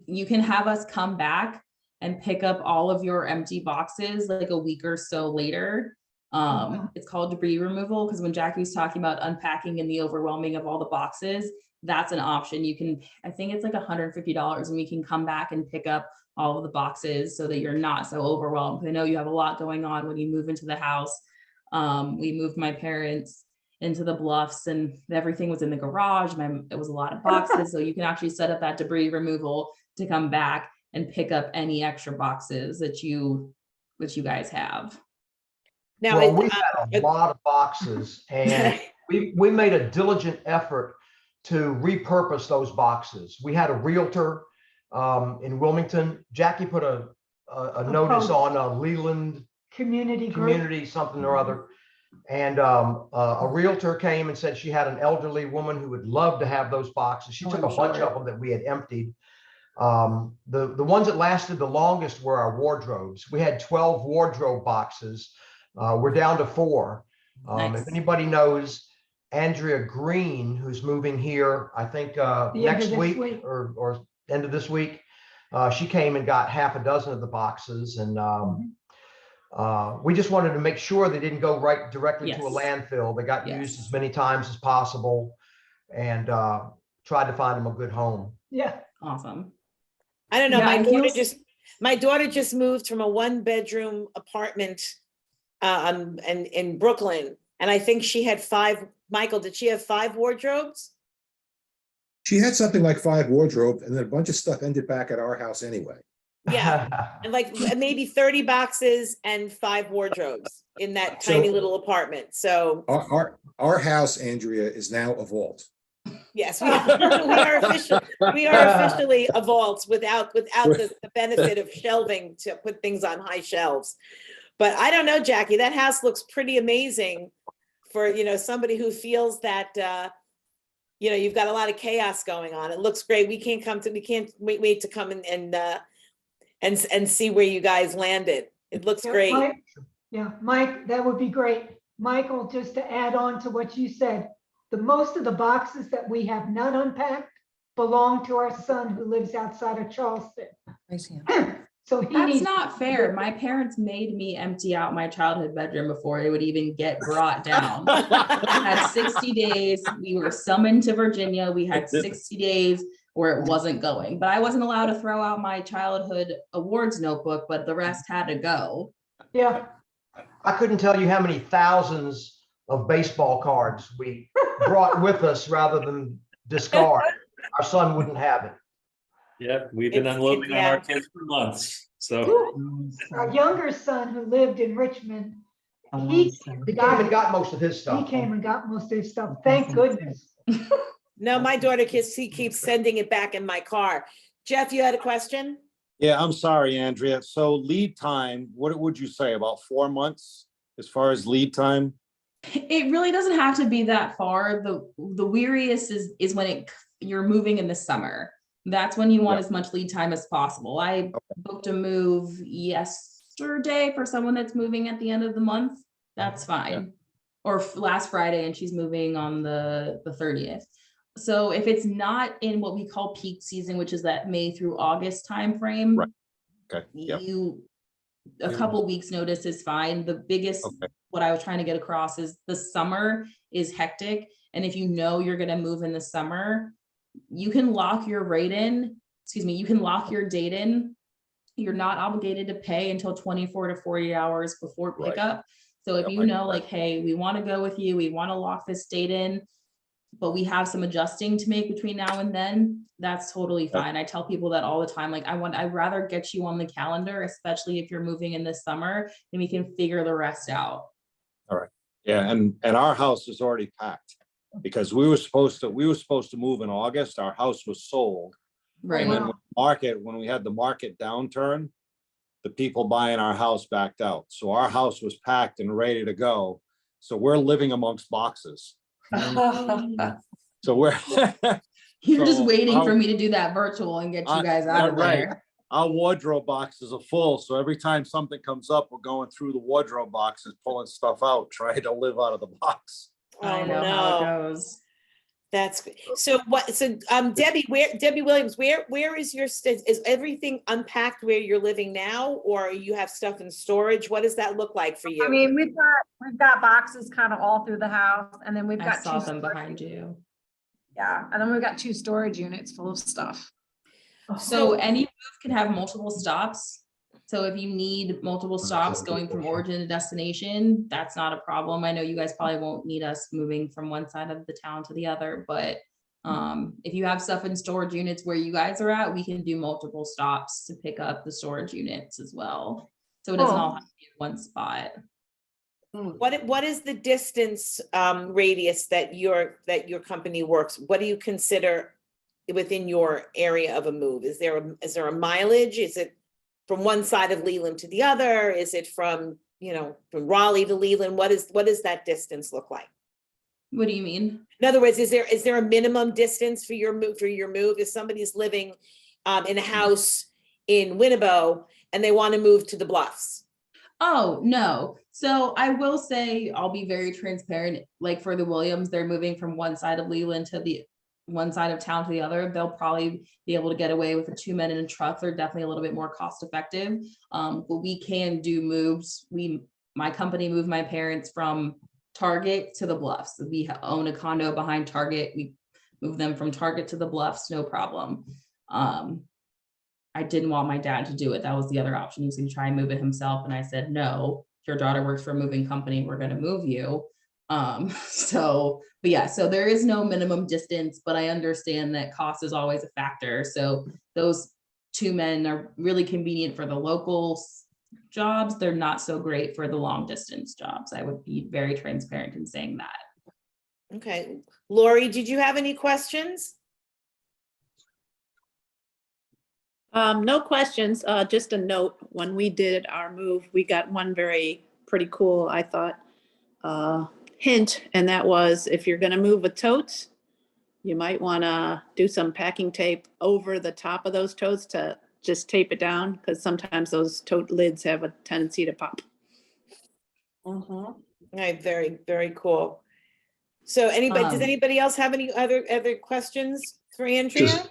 you can have us come back and pick up all of your empty boxes like a week or so later. It's called debris removal, because when Jackie was talking about unpacking and the overwhelming of all the boxes, that's an option. You can, I think it's like $150, and we can come back and pick up all of the boxes so that you're not so overwhelmed. I know you have a lot going on when you move into the house. We moved my parents into the Bluffs, and everything was in the garage. It was a lot of boxes. So you can actually set up that debris removal to come back and pick up any extra boxes that you guys have. Now, well, we had a lot of boxes, and we made a diligent effort to repurpose those boxes. We had a realtor in Wilmington. Jackie put a notice post. on Leland Community group. Community something or other. And a realtor came and said she had an elderly woman who would love to have those boxes. She took a bunch of them that we had emptied. The ones that lasted the longest were our wardrobes. We had 12 wardrobe boxes. We're down to 4. Nice. If anybody knows Andrea Green, who's moving here, I think next week or end of this week, she came and got half a dozen of the boxes. And we just wanted to make sure they didn't go right directly to a landfill. They got used as many times as possible, and tried to find them a good home. Yeah. Awesome. I don't know. Yeah, My daughter just moved from a 1-bedroom apartment in Brooklyn, and I think she had 5. Michael, did she have 5 wardrobes? She had something like 5 wardrobes, and then a bunch of stuff ended back at our house anyway. Yeah, and like maybe 30 boxes and 5 wardrobes in that tiny little apartment. So our house, Andrea, is now a vault. yes, we are officially a vault without the benefit of shelving to put things on high shelves. But I don't know, Jackie, that house looks pretty amazing for, somebody who feels that, you've got a lot of chaos going on. It looks great. We can't wait to come and see where you guys landed. It looks great. Mike, that would be great. Michael, just to add on to what you said, most of the boxes that we have not unpacked belong to our son who lives outside of Charleston. So that's not fair. My parents made me empty out my childhood bedroom before it would even get brought down. I had 60 days. We were summoned to Virginia. We had 60 days where it wasn't going, but I wasn't allowed to throw out my childhood awards notebook, but the rest had to go. Yeah. I couldn't tell you how many thousands of baseball cards we brought with us rather than discard. Our son wouldn't have it. Yeah, we've been unloading on our kids for months. So our younger son who lived in Richmond, he came and got most of his stuff. He came and got most of his stuff. Thank goodness. No, my daughter keeps sending it back in my car. Jeff, you had a question? Yeah, I'm sorry, Andrea. So lead time, what would you say, about 4 months as far as lead time? It really doesn't have to be that far. The weariest is when you're moving in the summer. That's when you want as much lead time as possible. I booked a move yesterday for someone that's moving at the end of the month. That's fine. Or last Friday, and she's moving on the 30th. So if it's not in what we call peak season, which is that May through August timeframe, a couple weeks notice is fine. The biggest, what I was trying to get across is the summer is hectic. And if you know you're going to move in the summer, you can lock your rate in, you can lock your date in. You're not obligated to pay until 24 to 40 hours before pickup. So if you know, like, hey, we want to go with you, we want to lock this date in, but we have some adjusting to make between now and then, that's totally fine. I tell people that all the time. Like, I'd rather get you on the calendar, especially if you're moving in this summer, and we can figure the rest out. All right. Yeah, and our house is already packed because we were supposed to move in August. Our house was sold. Right. And then when we had the market downturn, the people buying our house backed out. So our house was packed and ready to go. So we're living amongst boxes. So we're you're just waiting for me to do that virtual and get you guys out of there. Our wardrobe boxes are full. So every time something comes up, we're going through the wardrobe boxes, pulling stuff out, trying to live out of the box. I know how it goes. That's good. So Debbie Williams, where is is everything unpacked where you're living now, or you have stuff in storage? What does that look like for you? I mean, we've got boxes kind of all through the house, and then we've got saw them behind you. Yeah, and then we've got 2 storage units full of stuff. So any move can have multiple stops. So if you need multiple stops going from origin to destination, that's not a problem. I know you guys probably won't need us moving from one side of the town to the other, but if you have stuff in storage units where you guys are at, we can do multiple stops to pick up the storage units as well. So it doesn't all have to be in one spot. What is the distance radius that your company works? What do you consider within your area of a move? Is there a mileage? Is it from one side of Leland to the other? Is it from, you know, from Raleigh to Leland? What does that distance look like? What do you mean? In other words, is there a minimum distance for your move? If somebody's living in a house in Winnebago and they want to move to the Bluffs? Oh, no. So I will say, I'll be very transparent. Like for the Williams, they're moving from one side of Leland to the one side of town to the other. They'll probably be able to get away with a 2 men in a truck. They're definitely a little bit more cost effective. But we can do moves. My company moved my parents from Target to the Bluffs. We own a condo behind Target. We moved them from Target to the Bluffs, no problem. I didn't want my dad to do it. That was the other option. He was going to try and move it himself. And I said, no, your daughter works for a moving company. We're going to move you. But yeah, so there is no minimum distance, but I understand that cost is always a factor. So those 2 men are really convenient for the local jobs. They're not so great for the long distance jobs. I would be very transparent in saying that. Okay. Lori, did you have any questions? No questions, just a note. When we did our move, we got one pretty cool, I thought, hint, and that was if you're gonna move with totes, you might wanna do some packing tape over the top of those totes to just tape it down, because sometimes those tote lids have a tendency to pop. All right, very, very cool. So does anybody else have any other questions for Andrea?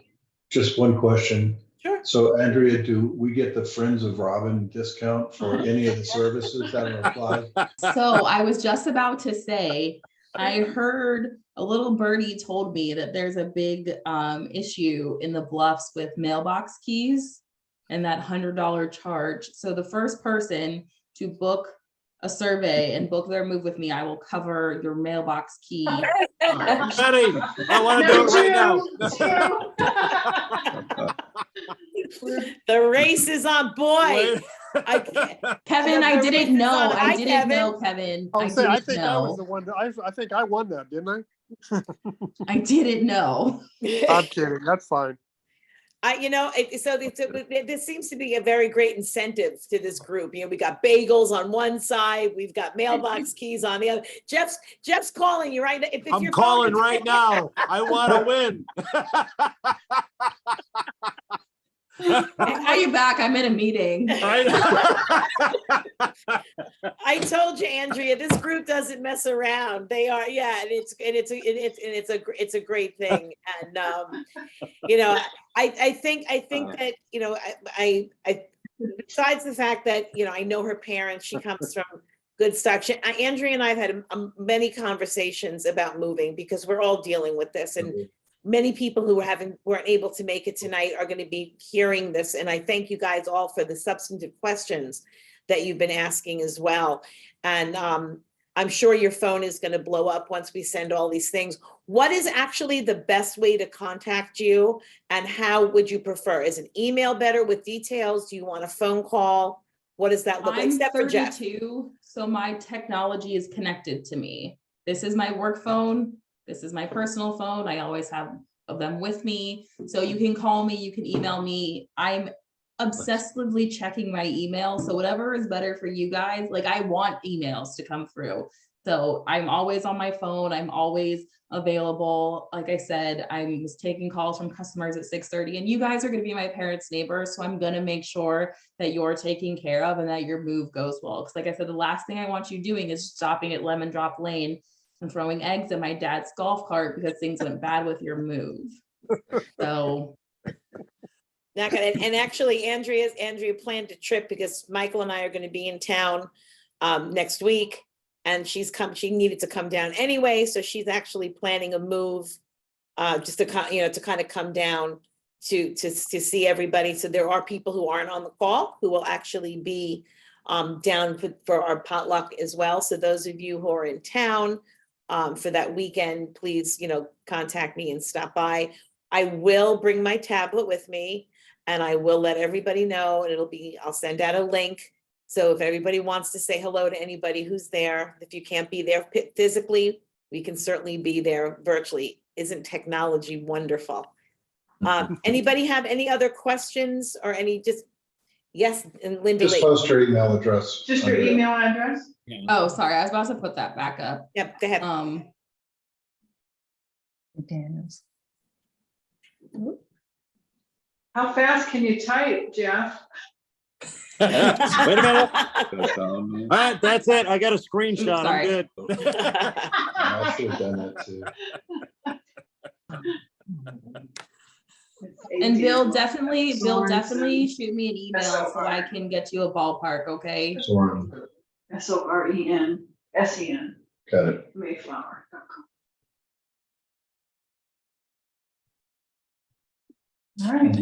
Just one question. Sure. So Andrea, do we get the Friends of Robin discount for any of the services that are applied? So I was just about to say, I heard a little birdie told me that there's a big issue in the Bluffs with mailbox keys and that $100 charge. So the first person to book a survey and book their move with me, I will cover your mailbox key. Betty, I want to do it right now. The race is on, boy. Kevin, I didn't know. I didn't know, Kevin. I think I was the one. I think I won that, didn't I? I didn't know. I'm kidding. That's fine. This seems to be a very great incentive to this group. You know, we got bagels on one side, we've got mailbox keys on the other. Jeff's calling you right now. I'm calling right now. I want to win. I'll call you back. I'm in a meeting. I told you, Andrea, this group doesn't mess around. They are, yeah, and it's a great thing. And I think that, I besides the fact that, I know her parents, she comes from good stock. Andrea and I have had many conversations about moving because we're all dealing with this, and many people who weren't able to make it tonight are going to be hearing this. And I thank you guys all for the substantive questions that you've been asking as well. And I'm sure your phone is going to blow up once we send all these things. What is actually the best way to contact you, and how would you prefer? Is an email better with details? Do you want a phone call? What does that look like? I'm Except for Jeff. 32, so my technology is connected to me. This is my work phone. This is my personal phone. I always have them with me. So you can call me, you can email me. I'm obsessively checking my email. So whatever is better for you guys, like I want emails to come through. So I'm always on my phone. I'm always available. Like I said, I was taking calls from customers at 6:30, and you guys are going to be my parents' neighbors. So I'm going to make sure that you're taken care of and that your move goes well. Because like I said, the last thing I want you doing is stopping at Lemon Drop Lane and throwing eggs at my dad's golf cart because things went bad with your move. So. Not gonna, and actually Andrea planned a trip because Michael and I are going to be in town next week, and she needed to come down anyway. So she's actually planning a move just to kind of come down to see everybody. So there are people who aren't on the call who will actually be down for our potluck as well. So those of you who are in town for that weekend, please, contact me and stop by. I will bring my tablet with me, and I will let everybody know, and I'll send out a link. So if everybody wants to say hello to anybody who's there, if you can't be there physically, we can certainly be there virtually. Isn't technology wonderful? Anybody have any other questions or any just, yes, and Linda Just Lee. post your email address. Just your Andrea. email address? Oh, sorry, I was about to put that back up. Yep, go ahead. Daniels. How fast can you type, Jeff? Wait a minute. That's, All right, that's it. I got a screenshot. I'm sorry. good. I should have done that too. And Bill, definitely shoot me an email so I can get you a ballpark, okay? Soren. SOREN, Got it. Mayflower.com. All right.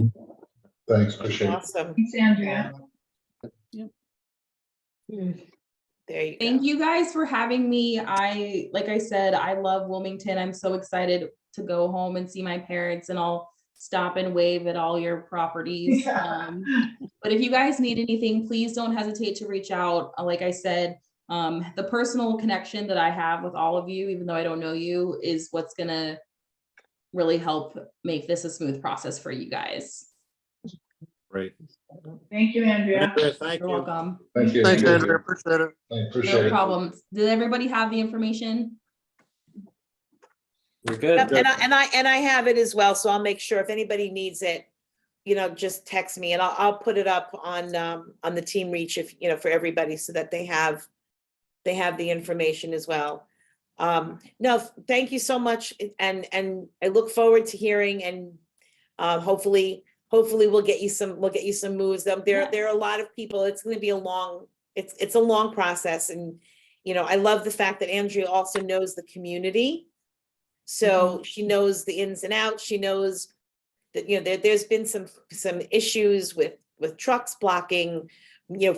Thanks, appreciate it. Awesome. Thanks, Andrea. There you go. Thank you guys for having me. Like I said, I love Wilmington. I'm so excited to go home and see my parents, and I'll stop and wave at all your properties. Yeah. But if you guys need anything, please don't hesitate to reach out. Like I said, the personal connection that I have with all of you, even though I don't know you, is what's gonna really help make this a smooth process for you guys. Great. Thank you, Andrea. Andrea, thank You're you. welcome. Thank you. Thanks, Andrea. Appreciate it. I appreciate No it. problem. Did everybody have the information? We're good. Yep, and I have it as well, so I'll make sure if anybody needs it, just text me and I'll put it up on the team reach if, for everybody so that they have the information as well. No, thank you so much. And I look forward to hearing and hopefully we'll get you some moves. There are a lot of people. It's going to be it's a long process. And, I love the fact that Andrea also knows the community. So she knows the ins and outs. She knows that, there's been some issues with trucks blocking,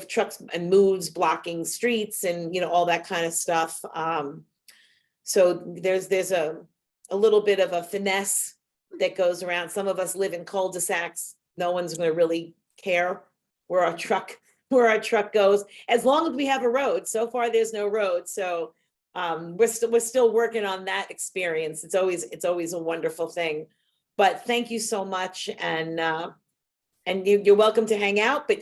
trucks and moves blocking streets and, all that kind of stuff. So there's a little bit of a finesse that goes around. Some of us live in cul-de-sacs. No one's going to really care where our truck goes, as long as we have a road. So far, there's no road. So we're still working on that experience. It's always a wonderful thing. But thank you so much, and you're welcome to hang out. But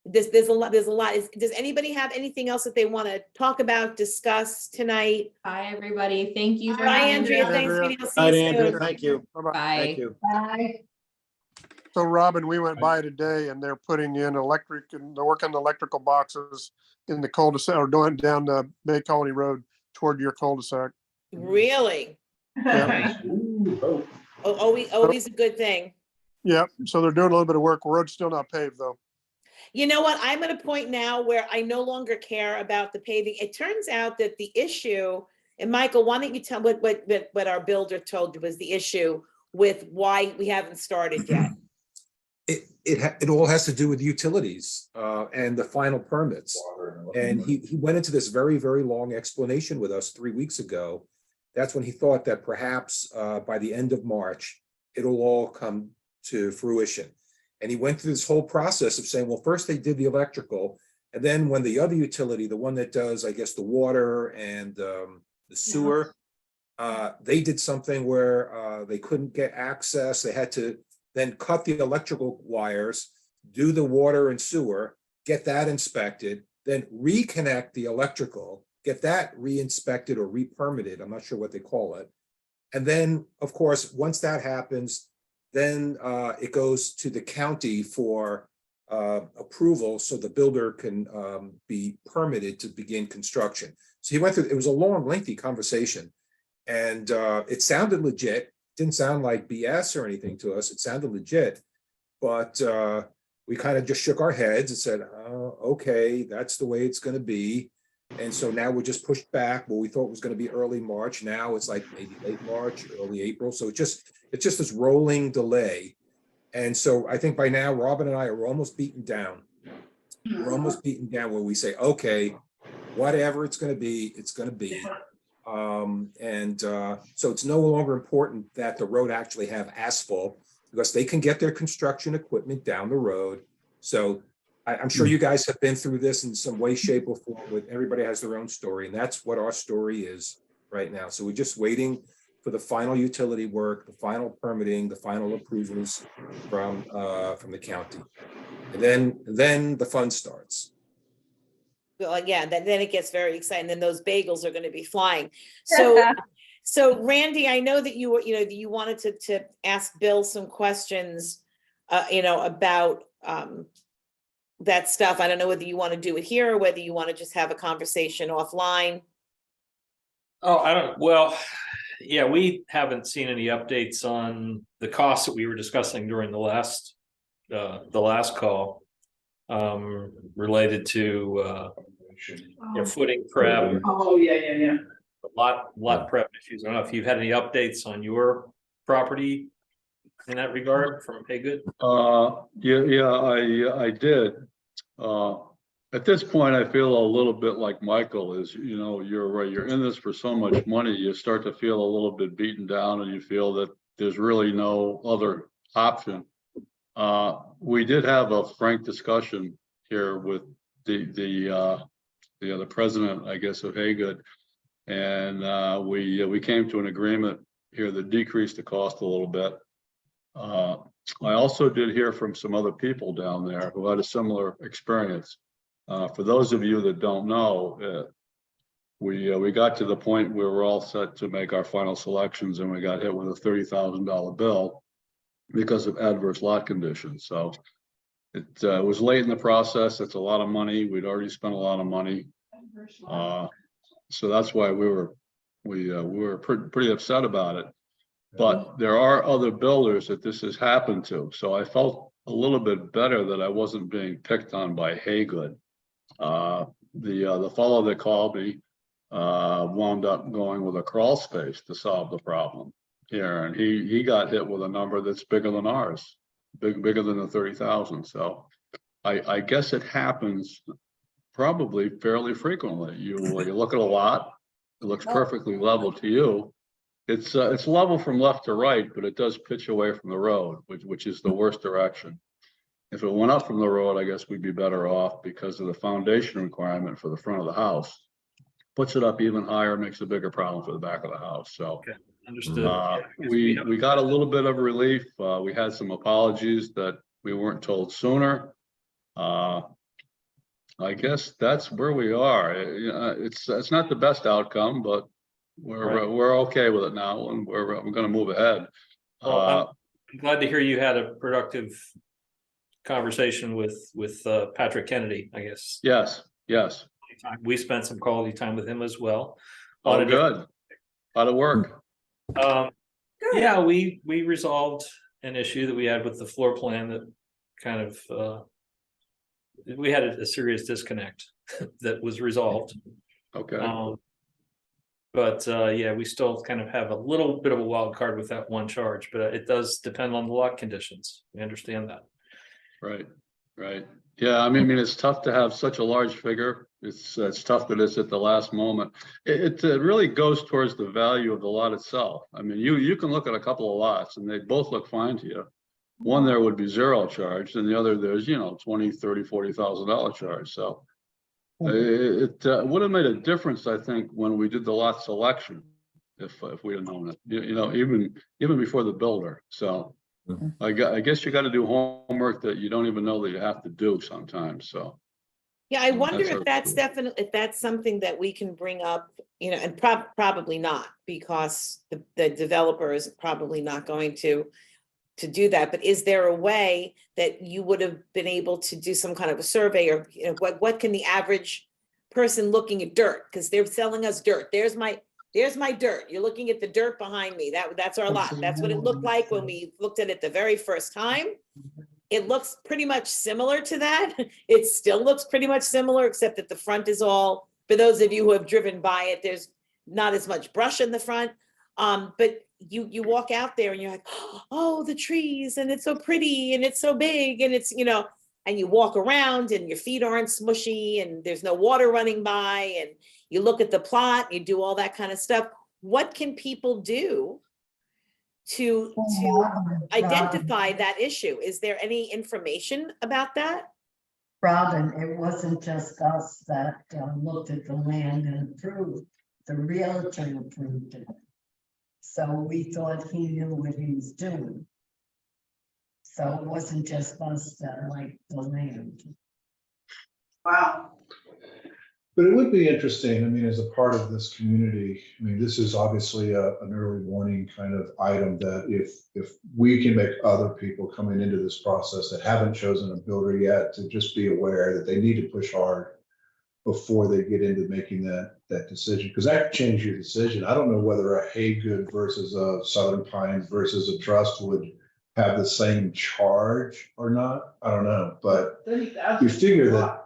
there's a lot. Does anybody have anything else that they want to talk about, discuss tonight? Bye, everybody. Thank you. Bye, Andrea. Thanks, Andrea. sweetie. I'll see All right, you Andrea, soon. thank you. Bye-bye. Bye. Thank you. Bye. So Robin, we went by today and they're putting in electric and they're working the electrical boxes in the cul-de-sac or going down the Bay Colony Road toward your cul-de-sac. Really? Yeah. Always a good thing. Yep. So they're doing a little bit of work. Road's still not paved though. You know what? I'm at a point now where I no longer care about the paving. It turns out that the issue, and Michael, why don't you tell what our builder told you was the issue with why we haven't started yet? It all has to do with utilities and the final permits. And he went into this very, very long explanation with us 3 weeks ago. That's when he thought that perhaps by the end of March, it'll all come to fruition. And he went through this whole process of saying, well, first they did the electrical, and then when the other utility, the one that does, I guess, the water and the sewer, they did something where they couldn't get access. They had to then cut the electrical wires, do the water and sewer, get that inspected, then reconnect the electrical, get that re-inspected or re-permitted. I'm not sure what they call it. And then, of course, once that happens, then it goes to the county for approval so the builder can be permitted to begin construction. So he went through, it was a long, lengthy conversation, and it sounded legit. Didn't sound like BS or anything to us. It sounded legit, but we kind of just shook our heads and said, oh, okay, that's the way it's going to be. And so now we're just pushed back. What we thought was going to be early March. Now it's like maybe late March, early April. So it's just this rolling delay. And so I think by now, Robin and I are almost beaten down. We're almost beaten down where we say, okay, whatever it's going to be, it's going to be. So it's no longer important that the road actually have asphalt because they can get their construction equipment down the road. So I'm sure you guys have been through this in some way, shape, or form. With everybody has their own story, and that's what our story is right now. So we're just waiting for the final utility work, the final permitting, the final approvals from the county. And then the fun starts. Well, yeah, then it gets very exciting. Then those bagels are going to be flying. So Randy, I know that you wanted to ask Bill some questions, about that stuff. I don't know whether you want to do it here or whether you want to just have a conversation offline. Oh, I don't, well, yeah, we haven't seen any updates on the costs that we were discussing during the last call. Related to footing prep. Oh, yeah. Lot prep issues. I don't know if you've had any updates on your property in that regard from Haygood. I did. At this point, I feel a little bit like Michael is, you're in this for so much money, you start to feel a little bit beaten down and you feel that there's really no other option. We did have a frank discussion here with the president, I guess, of Haygood, and we came to an agreement here that decreased the cost a little bit. I also did hear from some other people down there who had a similar experience. For those of you that don't know, we got to the point where we're all set to make our final selections, and we got hit with a $30,000 bill because of adverse lot conditions. So it was late in the process. It's a lot of money. We'd already spent a lot of money. So that's why we were pretty upset about it. But there are other builders that this has happened to. So I felt a little bit better that I wasn't being picked on by Haygood. The fellow that called me wound up going with a crawl space to solve the problem here, and he got hit with a number that's bigger than ours, bigger than the 30,000. So I guess it happens probably fairly frequently. You look at a lot, it looks perfectly level to you. It's level from left to right, but it does pitch away from the road, which is the worst direction. If it went up from the road, I guess we'd be better off because of the foundation requirement for the front of the house. Puts it up even higher, makes a bigger problem for the back of the house. So okay, understood. We got a little bit of relief. We had some apologies that we weren't told sooner. I guess that's where we are. It's not the best outcome, but we're okay with it now, and we're going to move ahead. Well, I'm glad to hear you had a productive conversation with Patrick Kennedy, I guess. Yes. We spent some quality time with him as well. Oh, good. How'd it work? Yeah, we resolved an issue that we had with the floor plan that kind of we had a serious disconnect that was resolved. Okay. But yeah, we still kind of have a little bit of a wild card with that one charge, but it does depend on the lot conditions. We understand that. Right. Yeah, I mean, it's tough to have such a large figure. It's tough that it's at the last moment. It really goes towards the value of the lot itself. I mean, you can look at a couple of lots and they both look fine to you. One there would be zero charge, and the other there's, $20,000, $30,000, $40,000 charge. So it would have made a difference, I think, when we did the lot selection, if we had known it, even before the builder. So I guess you got to do homework that you don't even know that you have to do sometimes. So yeah, I wonder if that's something that we can bring up, and probably not, because the developer is probably not going to do that. But is there a way that you would have been able to do some kind of a survey, or what can the average person looking at dirt, because they're selling us dirt. There's my dirt. You're looking at the dirt behind me. That's our lot. That's what it looked like when we looked at it the very first time. It looks pretty much similar to that. It still looks pretty much similar, except that the front is all, for those of you who have driven by it, there's not as much brush in the front. But you walk out there and you're like, oh, the trees, and it's so pretty, and it's so big, and it's, and you walk around and your feet aren't smushy and there's no water running by, and you look at the plot, you do all that kind of stuff. What can people do to identify that issue? Is there any information about that? Robin, it wasn't just us that looked at the land and approved. The realtor approved it. So we thought he knew what he was doing. So it wasn't just us that liked the land. Wow. But it would be interesting, I mean, as a part of this community, I mean, this is obviously an early warning kind of item that if we can make other people coming into this process that haven't chosen a builder yet to just be aware that they need to push hard before they get into making that decision, because that could change your decision. I don't know whether a Haygood versus a Southern Pines versus a Trust would have the same charge or not. I don't know, but you figure that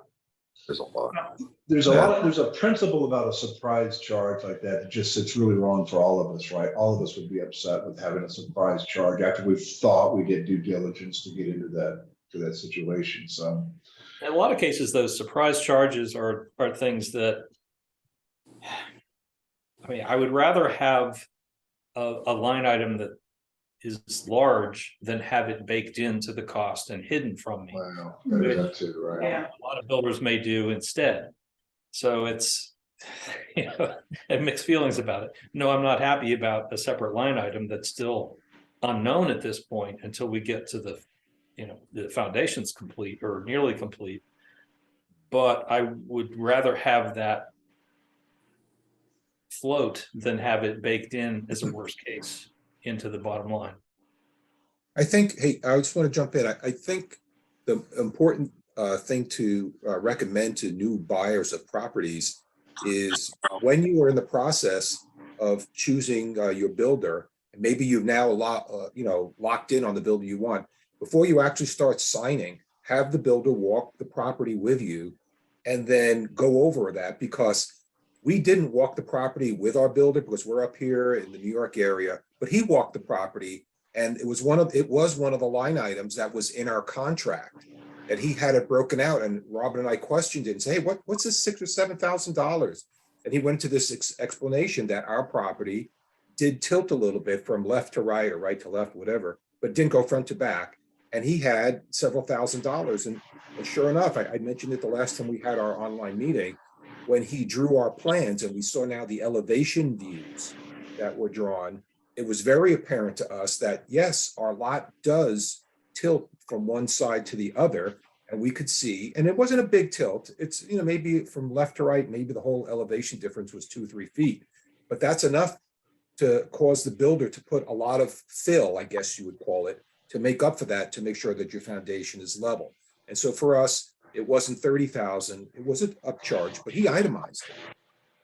There's a lot. there's a principle about a surprise charge like that that just sits really wrong for all of us, right? All of us would be upset with having a surprise charge after we thought we did due diligence to get into that situation. So In a lot of cases, those surprise charges are things that, I mean, I would rather have a line item that is large than have it baked into the cost and hidden from me. wow, Which that too, right? Yeah. a lot of builders may do instead. So it's, you know, I have mixed feelings about it. No, I'm not happy about a separate line item that's still unknown at this point until we get to the, you know, the foundation's complete or nearly complete. But I would rather have that float than have it baked in as a worst case into the bottom line. I think, hey, I just want to jump in. I think the important thing to recommend to new buyers of properties is when you are in the process of choosing your builder, and maybe you've now locked in on the builder you want, before you actually start signing, have the builder walk the property with you and then go over that, because we didn't walk the property with our builder because we're up here in the New York area, but he walked the property. And it was one of the line items that was in our contract that he had it broken out. And Robin and I questioned it and say, hey, what's this $6,000 or $7,000? And he went to this explanation that our property did tilt a little bit from left to right or right to left, whatever, but didn't go front to back. And he had several $1,000s. And sure enough, I mentioned it the last time we had our online meeting, when he drew our plans and we saw now the elevation views that were drawn, it was very apparent to us that yes, our lot does tilt from one side to the other, and we could see, and it wasn't a big tilt. It's, you know, maybe from left to right, maybe the whole elevation difference was 2 or 3 feet, but that's enough to cause the builder to put a lot of fill, I guess you would call it, to make up for that, to make sure that your foundation is level. And so for us, it wasn't 30,000, it was an upcharge, but he itemized it.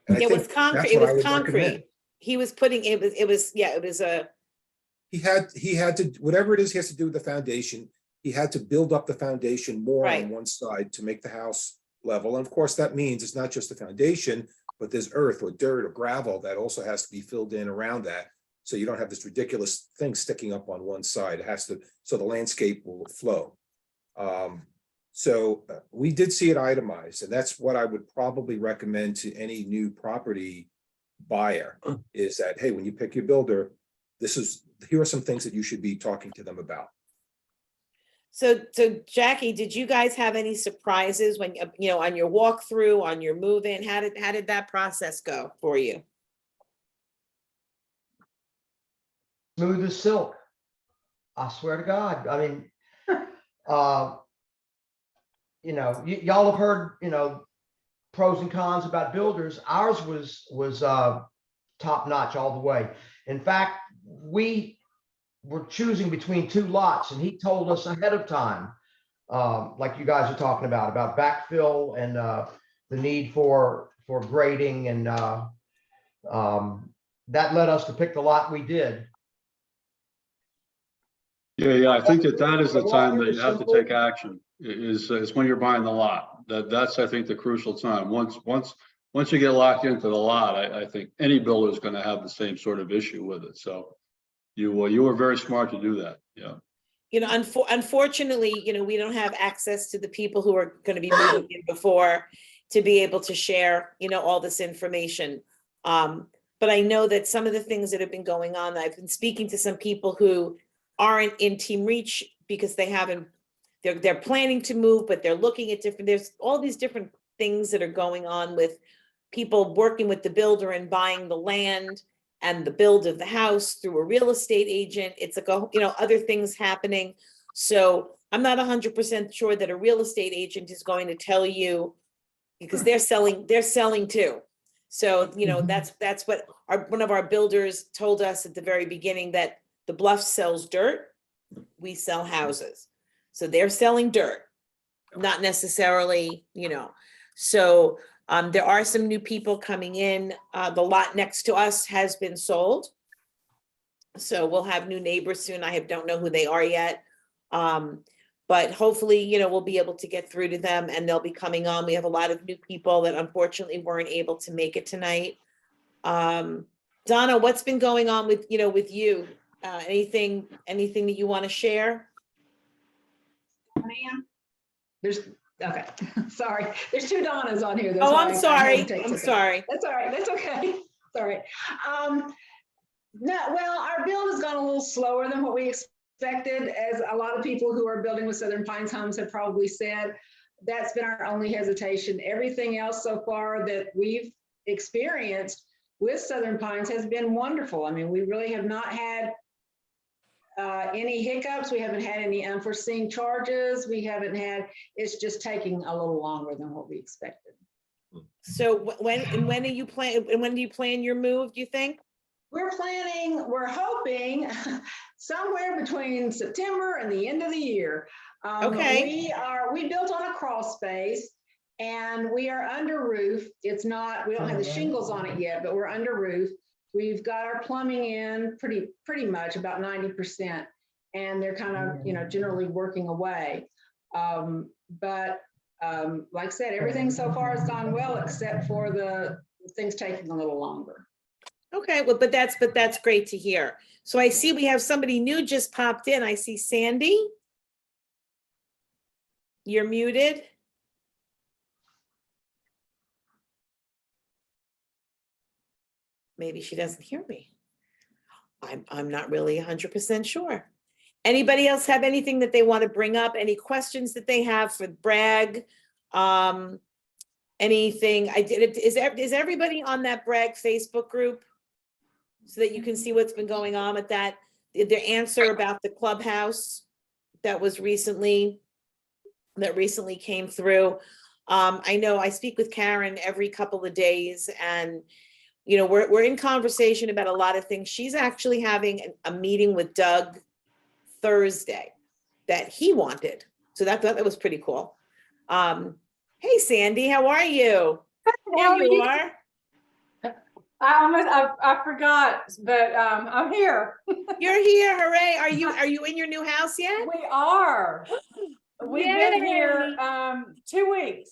And It was concrete, it was concrete. He was putting, it was a. He had to, whatever it is he has to do with the foundation, he had to build up the foundation more on one side to make the house level. And of course, that means it's not just the foundation, but there's earth or dirt or gravel that also has to be filled in around that. So you don't have this ridiculous thing sticking up on one side. It has to, so the landscape will flow. So we did see it itemized, and that's what I would probably recommend to any new property buyer is that, hey, when you pick your builder, here are some things that you should be talking to them about. So Jackie, did you guys have any surprises when, you know, on your walkthrough, on your move-in? How did that process go for you? Smooth as silk. I swear to God. I mean, you know, y'all have heard, you know, pros and cons about builders. Ours was top notch all the way. In fact, we were choosing between 2 lots, and he told us ahead of time, like you guys are talking about backfill and the need for grading, and that led us to pick the lot we did. Yeah, I think that is the time that you have to take action, is when you're buying the lot. That's, I think, the crucial time. Once you get locked into the lot, I think any builder is going to have the same sort of issue with it. So you were very smart to do that. Yeah. You know, unfortunately, you know, we don't have access to the people who are going to be moving in before to be able to share, you know, all this information. But I know that some of the things that have been going on, I've been speaking to some people who aren't in Team Reach because they're planning to move, but they're looking at there's all these different things that are going on with people working with the builder and buying the land. and the build of the house through a real estate agent. It's like, other things happening. So I'm not 100% sure that a real estate agent is going to tell you, because they're selling too. So, that's what one of our builders told us at the very beginning, that the Bluff sells dirt, we sell houses. So they're selling dirt, not necessarily, so there are some new people coming in. The lot next to us has been sold. So we'll have new neighbors soon. I don't know who they are yet. But hopefully, we'll be able to get through to them and they'll be coming on. We have a lot of new people that unfortunately weren't able to make it tonight. Donna, what's been going on with you? Anything that you want to share? Ma'am? Okay, sorry. There's two Donnas on here. That's Oh, why I'm I sorry. hesitate I'm to- sorry. That's all right. That's okay. Sorry. No, well, our build has gone a little slower than what we expected, as a lot of people who are building with Southern Pines Homes have probably said. That's been our only hesitation. Everything else so far that we've experienced with Southern Pines has been wonderful. I mean, we really have not had any hiccups. We haven't had any unforeseen charges. We haven't had, it's just taking a little longer than what we expected. So when do you plan your move, do you think? We're hoping somewhere between September and the end of the year. Okay. We built on a crawl space and we are under roof. It's not, we don't have the shingles on it yet, but we're under roof. We've got our plumbing in pretty much about 90%, and they're kind of, generally working away. But like I said, everything so far has gone well, except for the things taking a little longer. Okay, well, but that's great to hear. So I see we have somebody new just popped in. I see Sandy. You're muted. Maybe she doesn't hear me. I'm not really 100% sure. Anybody else have anything that they want to bring up? Any questions that they have for Bragg? Anything? Is everybody on that Bragg Facebook group so that you can see what's been going on with that? Their answer about the clubhouse that recently came through. I know I speak with Karen every couple of days, and we're in conversation about a lot of things. She's actually having a meeting with Doug Thursday that he wanted. So that was pretty cool. Hey, Sandy, how are you? There you are. I forgot, but I'm here. You're here, hooray. Are you in your new house yet? We are. We've been here 2 weeks.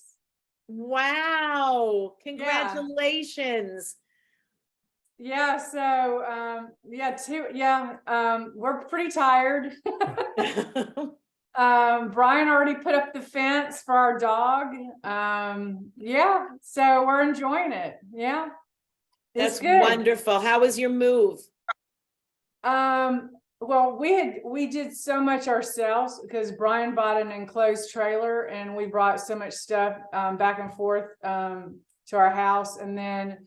Wow, congratulations. Yeah, so we're pretty tired. Brian already put up the fence for our dog. So we're enjoying it. Yeah. That's wonderful. How was your move? Well, we did so much ourselves because Brian bought an enclosed trailer and we brought so much stuff back and forth to our house, and then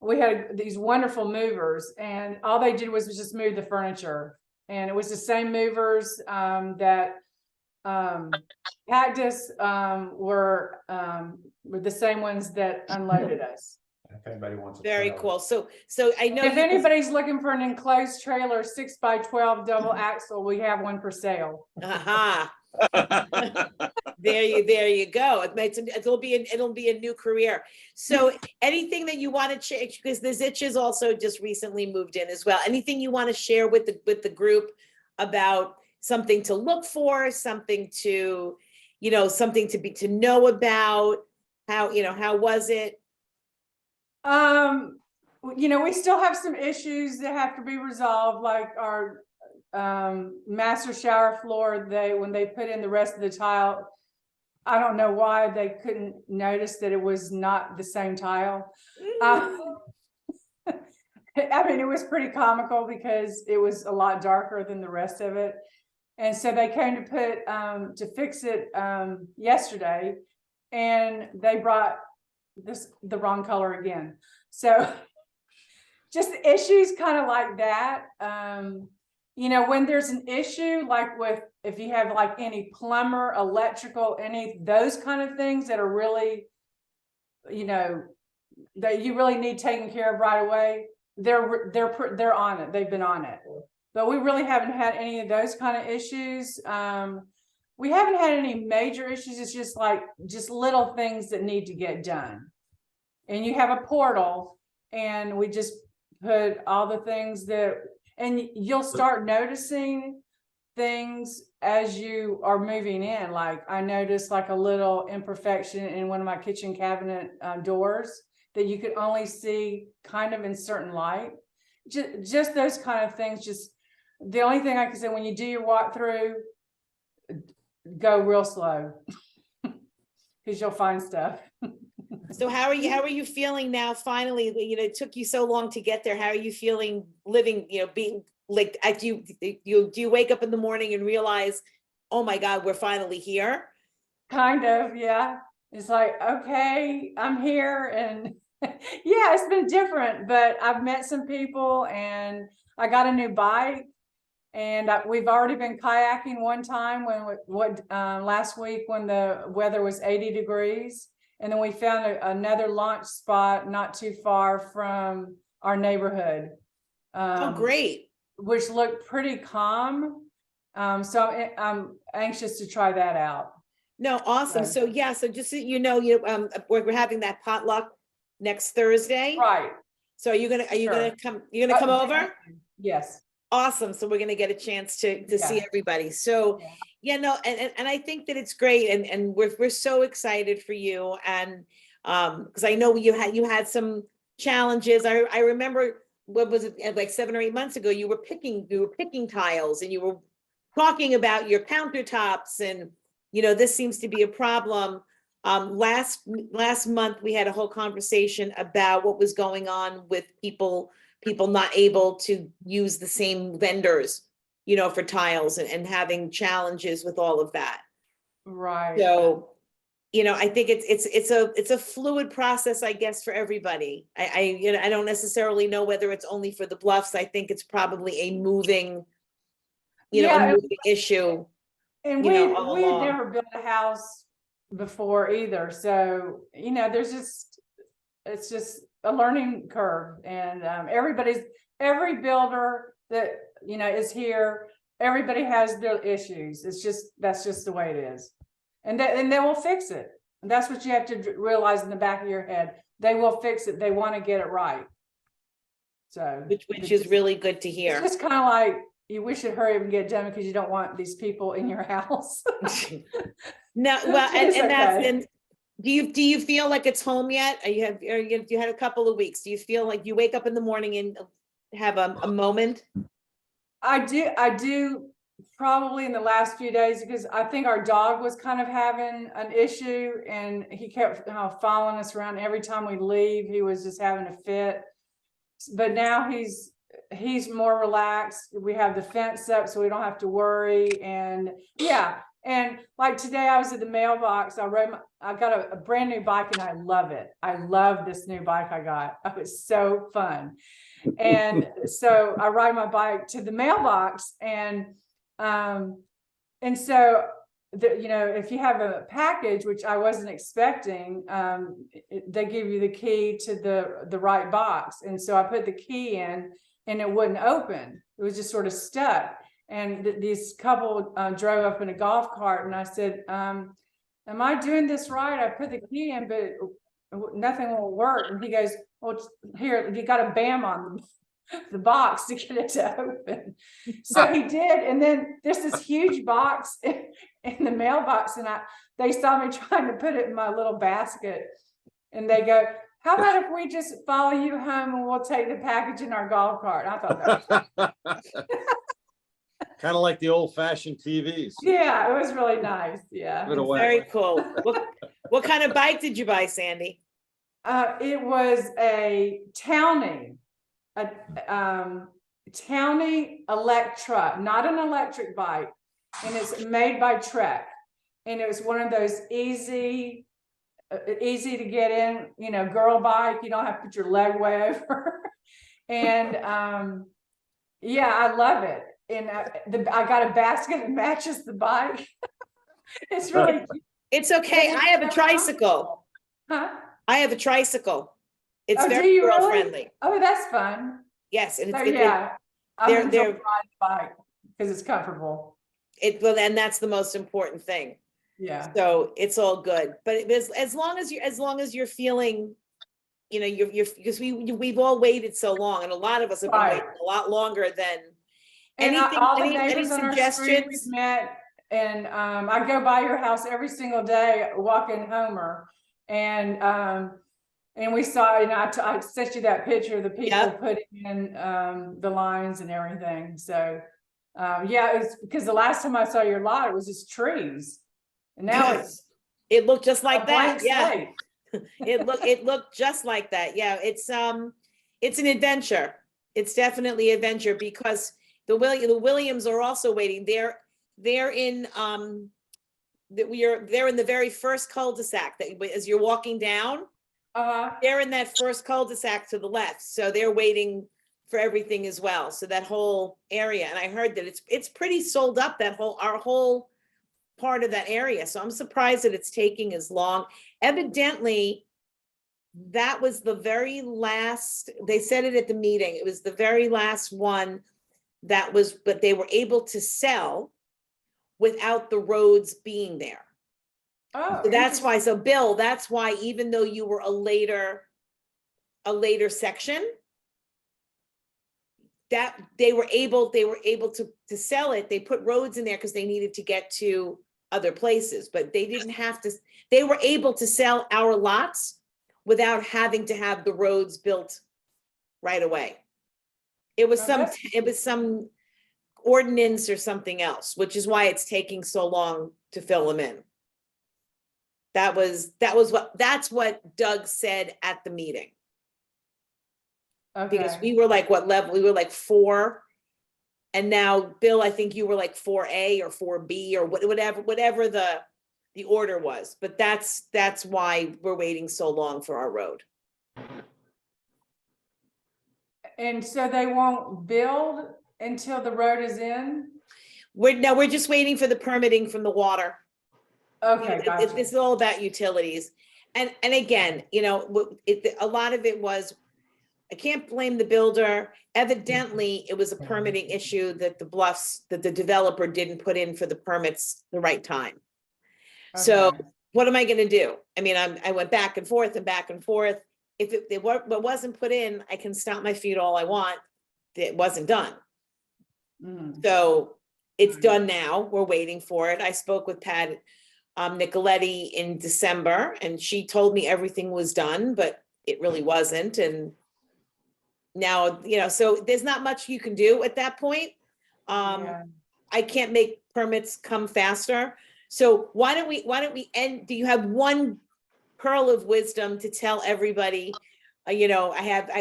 we had these wonderful movers, and all they did was just move the furniture, and it was the same movers that Cactus were the same ones that unloaded us. If anybody wants. Very cool. So I know if anybody's looking for an enclosed trailer, 6x12 double axle, we have one for sale. Aha. There you go. It'll be a new career. So anything that you want to change, because the Zitches also just recently moved in as well. Anything you want to share with the group about something to look for, something to, something to know about, how was it? We still have some issues that have to be resolved, like our master shower floor. When they put in the rest of the tile, I don't know why they couldn't notice that it was not the same tile. I mean, it was pretty comical because it was a lot darker than the rest of it. And so they came to fix it yesterday, and they brought the wrong color again. So just issues kind of like that. You know, when there's an issue, like with, if you have like any plumber, electrical, any, those kind of things that are really, you know, that you really need taken care of right away, they're on it. They've been on it. But we really haven't had any of those kind of issues. We haven't had any major issues. It's just like, just little things that need to get done. And you have a portal, and we just put all the things that, and you'll start noticing things as you are moving in. Like I noticed like a little imperfection in one of my kitchen cabinet doors that you could only see kind of in certain light. Just those kind of things. Just the only thing I can say, when you do your walkthrough, go real slow because you'll find stuff. So how are you feeling now? Finally, you know, it took you so long to get there. How are you feeling living, you know, being like, do you wake up in the morning and realize, oh my God, we're finally here? Kind of, yeah. It's like, okay, I'm here. And yeah, it's been different, but I've met some people and I got a new bike, and we've already been kayaking one time last week when the weather was 80 degrees. And then we found another launch spot not too far from our neighborhood. Oh, great. Which looked pretty calm. So I'm anxious to try that out. No, awesome. So yeah, so just so you know, we're having that potluck next Thursday. Right. So are you gonna come? You're gonna come over? Yes. Awesome. So we're gonna get a chance to see everybody. So yeah, no, and I think that it's great, and we're so excited for you, and because I know you had some challenges. I remember, what was it, like 7 or 8 months ago, you were picking tiles, and you were talking about your countertops, and you know, this seems to be a problem. Last month we had a whole conversation about what was going on with people not able to use the same vendors, you know, for tiles, and having challenges with all of that. Right. So, you know, I think it's a fluid process, I guess, for everybody. I don't necessarily know whether it's only for the Bluffs. I think it's probably a moving, a moving issue. And we had never built a house before either. So, you know, it's just a learning curve, and every builder that, you know, is here, everybody has their issues. That's just the way it is. And they will fix it. And that's what you have to realize in the back of your head. They will fix it. They want to get it right. So, which is really good to hear. It's just kind of like, you wish it hurry up and get done because you don't want these people in your house. No, well, and do you feel like it's home yet? You had a couple of weeks. Do you feel like you wake up in the morning and have a moment? I do probably in the last few days, because I think our dog was kind of having an issue, and he kept following us around every time we leave. He was just having a fit, but now he's more relaxed. We have the fence up, so we don't have to worry. And yeah, and like today I was at the mailbox. I got a brand new bike, and I love it. I love this new bike I got. It was so fun. And so I ride my bike to the mailbox, and so you know, if you have a package, which I wasn't expecting, they give you the key to the right box. And so I put the key in, and it wouldn't open. It was just sort of stuck. And these couple drove up in a golf cart, and I said, am I doing this right? I put the key in, but nothing will work. And he goes, well, here, you got a bam on the box to get it to open. So he did. And then there's this huge box in the mailbox, and they saw me trying to put it in my little basket, and they go, how about if we just follow you home and we'll take the package in our golf cart? I thought that was kind of like the old-fashioned TVs. Yeah, it was really nice. Yeah, very cool. What kind of bike did you buy, Sandy? It was a Townie Electra, not an electric bike, and it's made by Trek, and it was one of those easy to get in, you know, girl bike. You don't have to put your leg way over. And, yeah, I love it. And I got a basket that matches the bike. It's really cute. It's okay. I have a tricycle. Huh? I have a tricycle. It's Oh, do very you girl really? friendly. Oh, that's fun. Yes, and So it's yeah, I they're- enjoy they're- riding the bike because it's comfortable. well, and that's the most important thing. Yeah. So it's all good. But as long as you're feeling, you know, you're because we've all waited so long, and a lot of us have been Right. waiting a lot longer than And anything. all the Any neighbors on our street we've suggestions? met, and I go by your house every single day walking Homer, and we saw, and I sent you that picture of the people putting in the lines and everything. So yeah, it's because the last time I saw your lot, it was just trees, and now it looked just like a that. blank Yeah. slate. It looked just like that. Yeah, it's an adventure. It's definitely an adventure because the Williams are also waiting. They're in they're in the very first cul-de-sac that as you're walking down. They're in that first cul-de-sac to the left, so they're waiting for everything as well. So that whole area, and I heard that it's pretty sold up, our whole part of that area. So I'm surprised that it's taking as long. Evidently, that was the very last, they said it at the meeting, it was the very last one but they were able to sell without the roads being there. Oh, so that's why, so Bill, that's why even though you were a later section, that they were able to sell it. They put roads in there because they needed to get to other places, but they didn't have to, they were able to sell our lots without having to have the roads built right away. It was some ordinance or something else, which is why it's taking so long to fill them in. That's what Doug said at the meeting. Because we were like, what level? We were like 4. And now, Bill, I think you were like 4A or 4B or whatever the order was. But that's why we're waiting so long for our road. And so they won't build until the road is in? We're just waiting for the permitting from the water. Okay, gotcha. This is all about utilities. And again, you know, a lot of it was, I can't blame the builder. Evidently, it was a permitting issue that the developer didn't put in for the permits the right time. So what am I gonna do? I mean, I went back and forth and back and forth. If it wasn't put in, I can stomp my feet all I want. It wasn't done. So it's done now. We're waiting for it. I spoke with Pat Nicoletti in December, and she told me everything was done, but it really wasn't. And now, you know, so there's not much you can do at that point. I can't make permits come faster. So why don't we end? Do you have one pearl of wisdom to tell everybody? You know,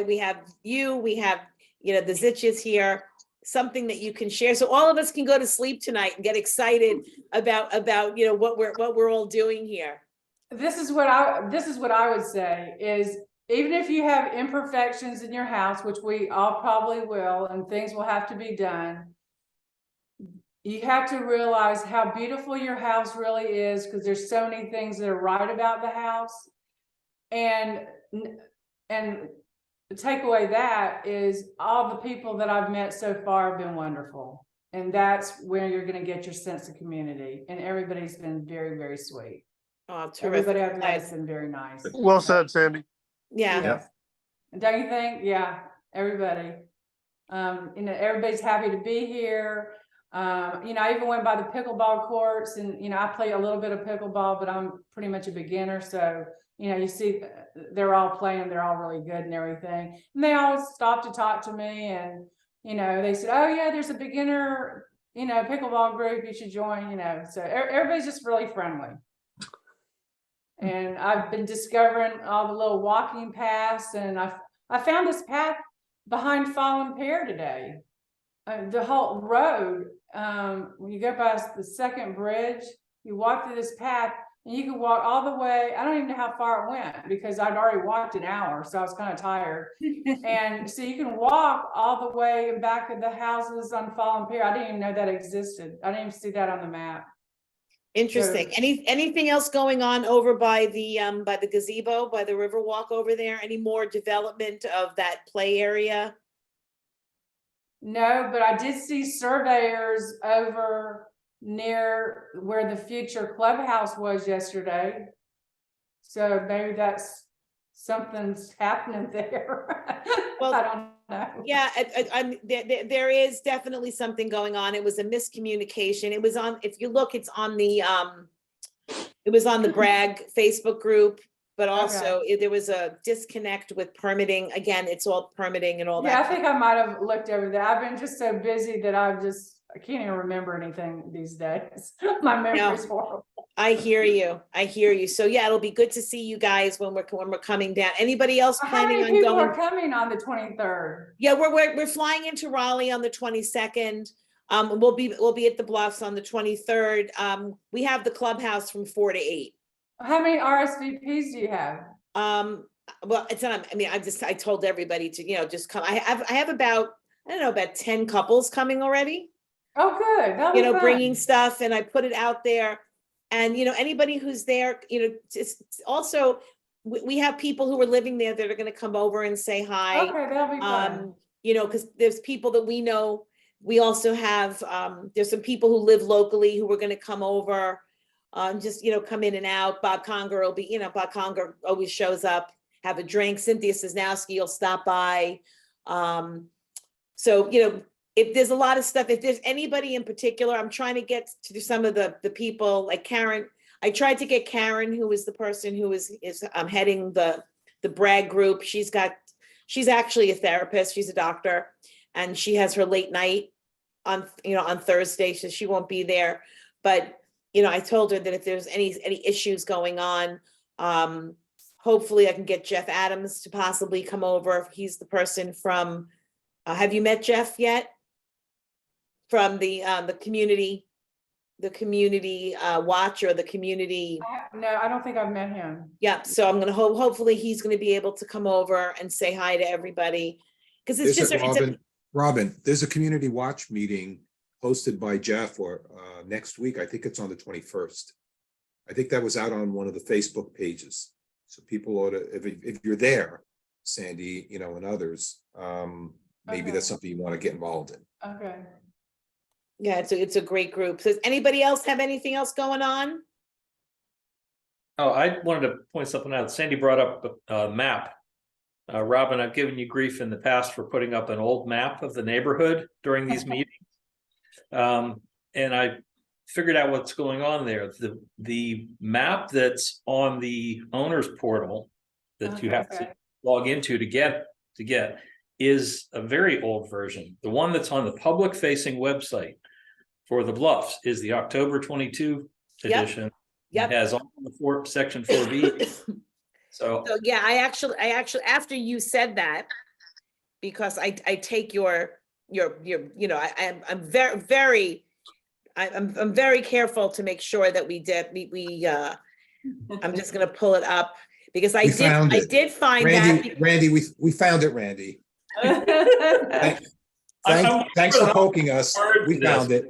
we have you, the Zitches here, something that you can share. So all of us can go to sleep tonight and get excited about, you know, what we're all doing here. This is what I would say is, even if you have imperfections in your house, which we all probably will, and things will have to be done, you have to realize how beautiful your house really is, because there's so many things that are right about the house. And the takeaway that is, all the people that I've met so far have been wonderful. And that's where you're going to get your sense of community. And everybody's been very, very sweet. Oh, terrific. Everybody I've met has been very nice. Well said, Sandy. Yeah. Yes. Don't you think? Yeah, everybody. You know, everybody's happy to be here. You know, I even went by the pickleball courts, and, you know, I play a little bit of pickleball, but I'm pretty much a beginner. So, you know, you see they're all playing, they're all really good and everything. And they always stop to talk to me, and, you know, they said, oh yeah, there's a beginner, you know, pickleball group, you should join, you know. So everybody's just really friendly. And I've been discovering all the little walking paths, and I found this path behind Fallen Pear today. The whole road, when you go past the second bridge, you walk through this path, And you could walk all the way. I don't even know how far it went because I'd already walked an hour, so I was kind of tired. And so you can walk all the way back of the houses on Fallen Pier. I didn't even know that existed. I didn't even see that on the map. Interesting. Anything else going on over by the gazebo, by the river walk over there? Any more development of that play area? No, but I did see surveyors over near where the future clubhouse was yesterday. So maybe that's something's happening there. Well, I don't know. Yeah, there is definitely something going on. It was a miscommunication. It was on, if you look, it's on the, it was on the Bragg Facebook group, but also there was a disconnect with permitting. Again, it's all permitting and all Yeah, that. I think I might have looked over that. I've been just so busy that I can't even remember anything these days. My memory's horrible. I hear you. I hear you. So yeah, it'll be good to see you guys when we're coming down. Anybody else How planning many on people going? are coming on the 23rd? Yeah, we're flying into Raleigh on the 22nd. We'll be at the Bluffs on the 23rd. We have the clubhouse from 4 to 8. How many RSVPs do you have? Well, it's not, I mean, I told everybody to, just come. I have about 10 couples coming already. Oh, good. That'll be fun. Bringing stuff, and I put it out there. And, anybody who's there, it's also, we have people who are living there that are going to come over and say hi. Okay, that'll be fun. Because there's people that we know. We also have, there's some people who live locally who are going to come over, just, come in and out. Bob Conger will be, Bob Conger always shows up, have a drink. Cynthia Sosnowski will stop by. So, if there's a lot of stuff, if there's anybody in particular, I'm trying to get to some of the people like Karen. I tried to get Karen, who is the person who is heading the Bragg group. She's actually a therapist. She's a doctor, and she has her late night on Thursday, so she won't be there. But, I told her that if there's any issues going on, hopefully I can get Jeff Adams to possibly come over. He's the person from, have you met Jeff yet? From the community watch or the community. No, I don't think I've met him. Yeah, so I'm gonna hopefully he's gonna be able to come over and say hi to everybody. Because it's just Robin, there's a community watch meeting hosted by Jeff or next week. I think it's on the 21st. I think that was out on one of the Facebook pages. So people ought to, if you're there, Sandy, and others, maybe that's something you want to get involved in. Okay. Yeah, it's a great group. Does anybody else have anything else going on? Oh, I wanted to point something out. Sandy brought up a map. Robin, I've given you grief in the past for putting up an old map of the neighborhood during these meetings. And I figured out what's going on there. The map that's on the owner's portal that you have to log into to get is a very old version. The one that's on the public facing website for the Bluffs is the October 22 edition. Yep. It has all the section 4B. So yeah, I actually after you said that, because I take your I'm very careful to make sure that I'm just gonna pull it up because I did find Randy, that. Randy, we found it, Randy. Thanks for poking us. We found it.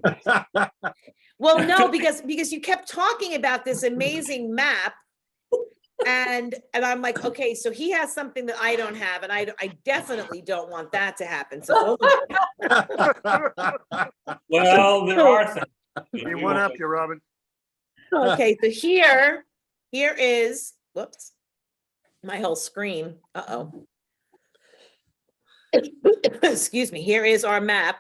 Well, no, because you kept talking about this amazing map. And I'm like, okay, so he has something that I don't have, and I definitely don't want that to happen. So well, there are things. He went up you, Robin. Okay, so here is, whoops, my whole screen. Uh-oh. Excuse me. Here is our map.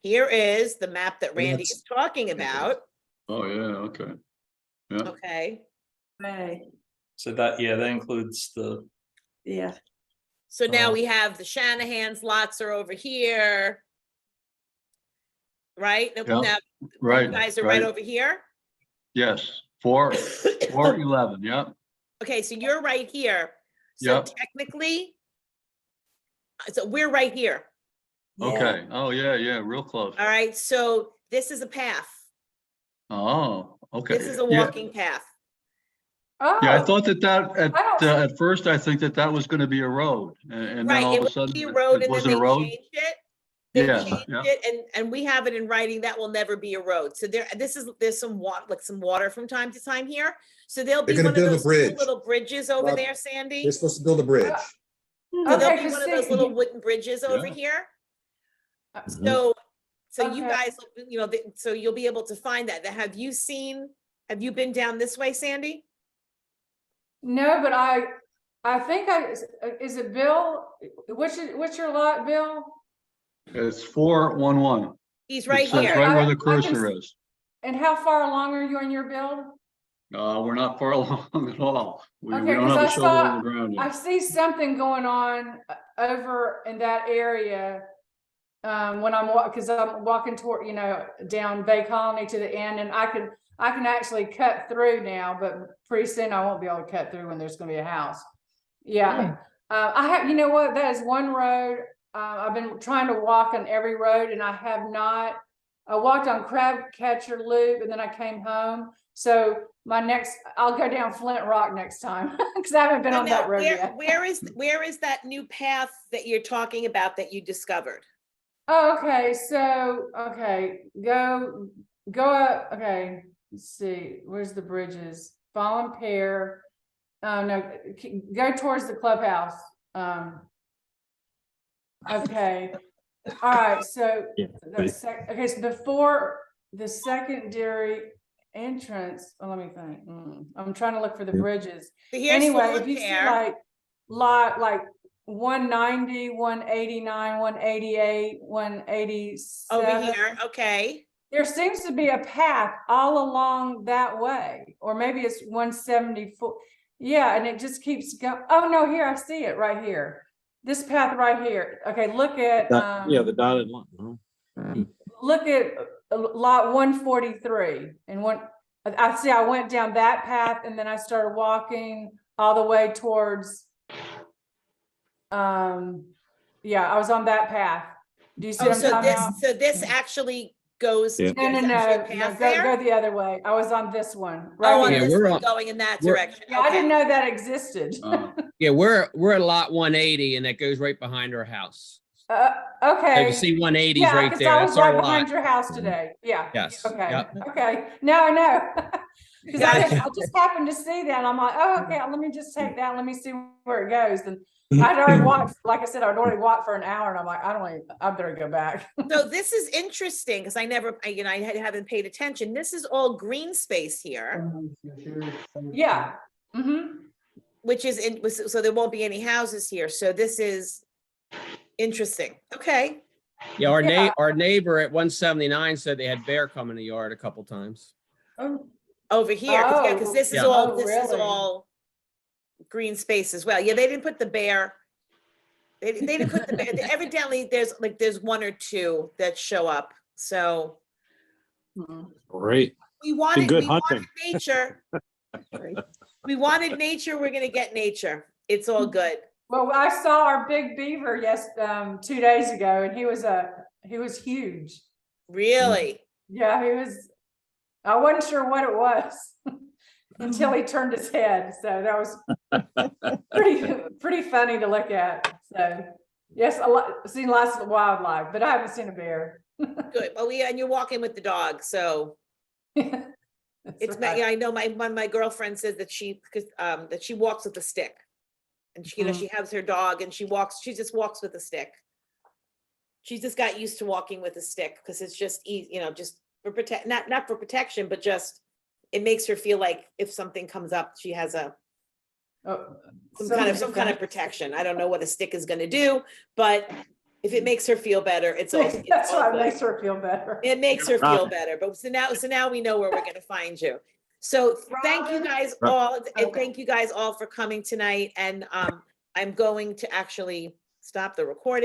Here is the map that Randy is talking about. Oh, yeah, okay. Yeah. Okay. So that includes the. Yeah. So now we have the Shanahan's lots are over here. Right? Now, right. you guys are right over here? Yes, 411, yeah. Okay, so you're right here. So technically, so we're right here. Okay. Oh, yeah, real close. All right, so this is a path. Oh, okay. This is a Yeah, walking path. yeah, I Oh, thought that I don't at first, I think that was gonna be a road, and then Right, all it of a was sudden, the road it and then wasn't a they road? changed it. They Yeah, changed yeah. it and we have it in writing that will never be a road. So there's some water from time to time here. So there'll They're be gonna one of build a those cool bridge. little bridges over Rob, there, They're Sandy. supposed to build a bridge. So there'll okay, be because one of those little wooden bridges over Yeah. here. Mhm. So you Okay. guys, so you'll be able to find that. Have you been down this way, Sandy? no, but I think is it Bill? What's your lot, Bill? It's 411. He's right It says here. right where the I can cursor is. And how far along are you on your build? We're not far along at all. We Okay, don't because have a I shovel saw, on the ground I yet. see something going on over in that area. When because I'm walking toward, down Bay Colony to the end, and I can actually cut through now, but pretty soon I won't be able to cut through when there's gonna be a house. Yeah, I have, you know what, that is one road, I've been trying to walk on every road and I have not. I walked on Crab Catcher Loop and then I came home. So I'll go down Flint Rock next time because I haven't been on that road yet. Where is that new path that you're talking about that you discovered? Oh, okay, so, go up, okay, let's see, where's the bridges? Fallen Pear, no, go towards the clubhouse. Okay, all right, so, okay, so before the secondary entrance, let me think, I'm trying to look for the bridges. So here's Anyway, Fallen if you see Pear. like 190, 189, 188, 187. Over here, okay. There seems to be a path all along that way, or maybe it's 174. Yeah, and it just keeps going. Oh no, here I see it right here. This path right here. Okay, look at Yeah, the dotted line. look at lot 143 and I see I went down that path and then I started walking all the way towards yeah, I was on that path. Do you see what I'm talking about? So this actually goes. Yeah. No, go the other way. I was on this one. Oh, on Here. this one, going in that direction. Yeah, I didn't know that existed. Yeah, we're at lot 180 and that goes right behind our house. So Okay. you see 180s Yeah, right because there. I was That's right our behind lot. your house today. Yeah. Yes. Okay. Yep. Okay. Now I know. Because I just happened to see that. I'm like, oh, okay, let me just take that. Let me see where it goes. And I'd already walked, like I said, I'd already walked for an hour and I'm like, I better go back. So this is interesting because I haven't paid attention. This is all green space here. Yeah. Which is so there won't be any houses here. So this is interesting. Okay. Yeah, our neighbor at 179 said they had bear come in the yard a couple times. Over here, because this is Yeah. all is all green space as well. Yeah, they didn't put the bear. They didn't put the bear. Evidently, there's one or two that show up. So Great. we wanted Good hunting. nature. We wanted nature. We're gonna get nature. It's all good. Well, I saw our big beaver 2 days ago and he was huge. Really? Yeah, I wasn't sure what it was until he turned his head. So that was pretty funny to look at. So yes, seen lots of wildlife, but I haven't seen a bear. Good. Well, and you're walking with the dog, so it's right. I know my girlfriend says that she walks with a stick, and she has her dog and she just walks with a stick. She's just got used to walking with a stick because it's just easy, just for not for protection, but just it makes her feel like if something comes up, she has some kind of protection. I don't know what a stick is going to do, but if it makes her feel better, it's all. That's why it makes her feel better. It makes her feel better. But so now we know where we're going to find you. So thank you guys all, and thank you guys all for coming tonight. And I'm going to actually stop the recording.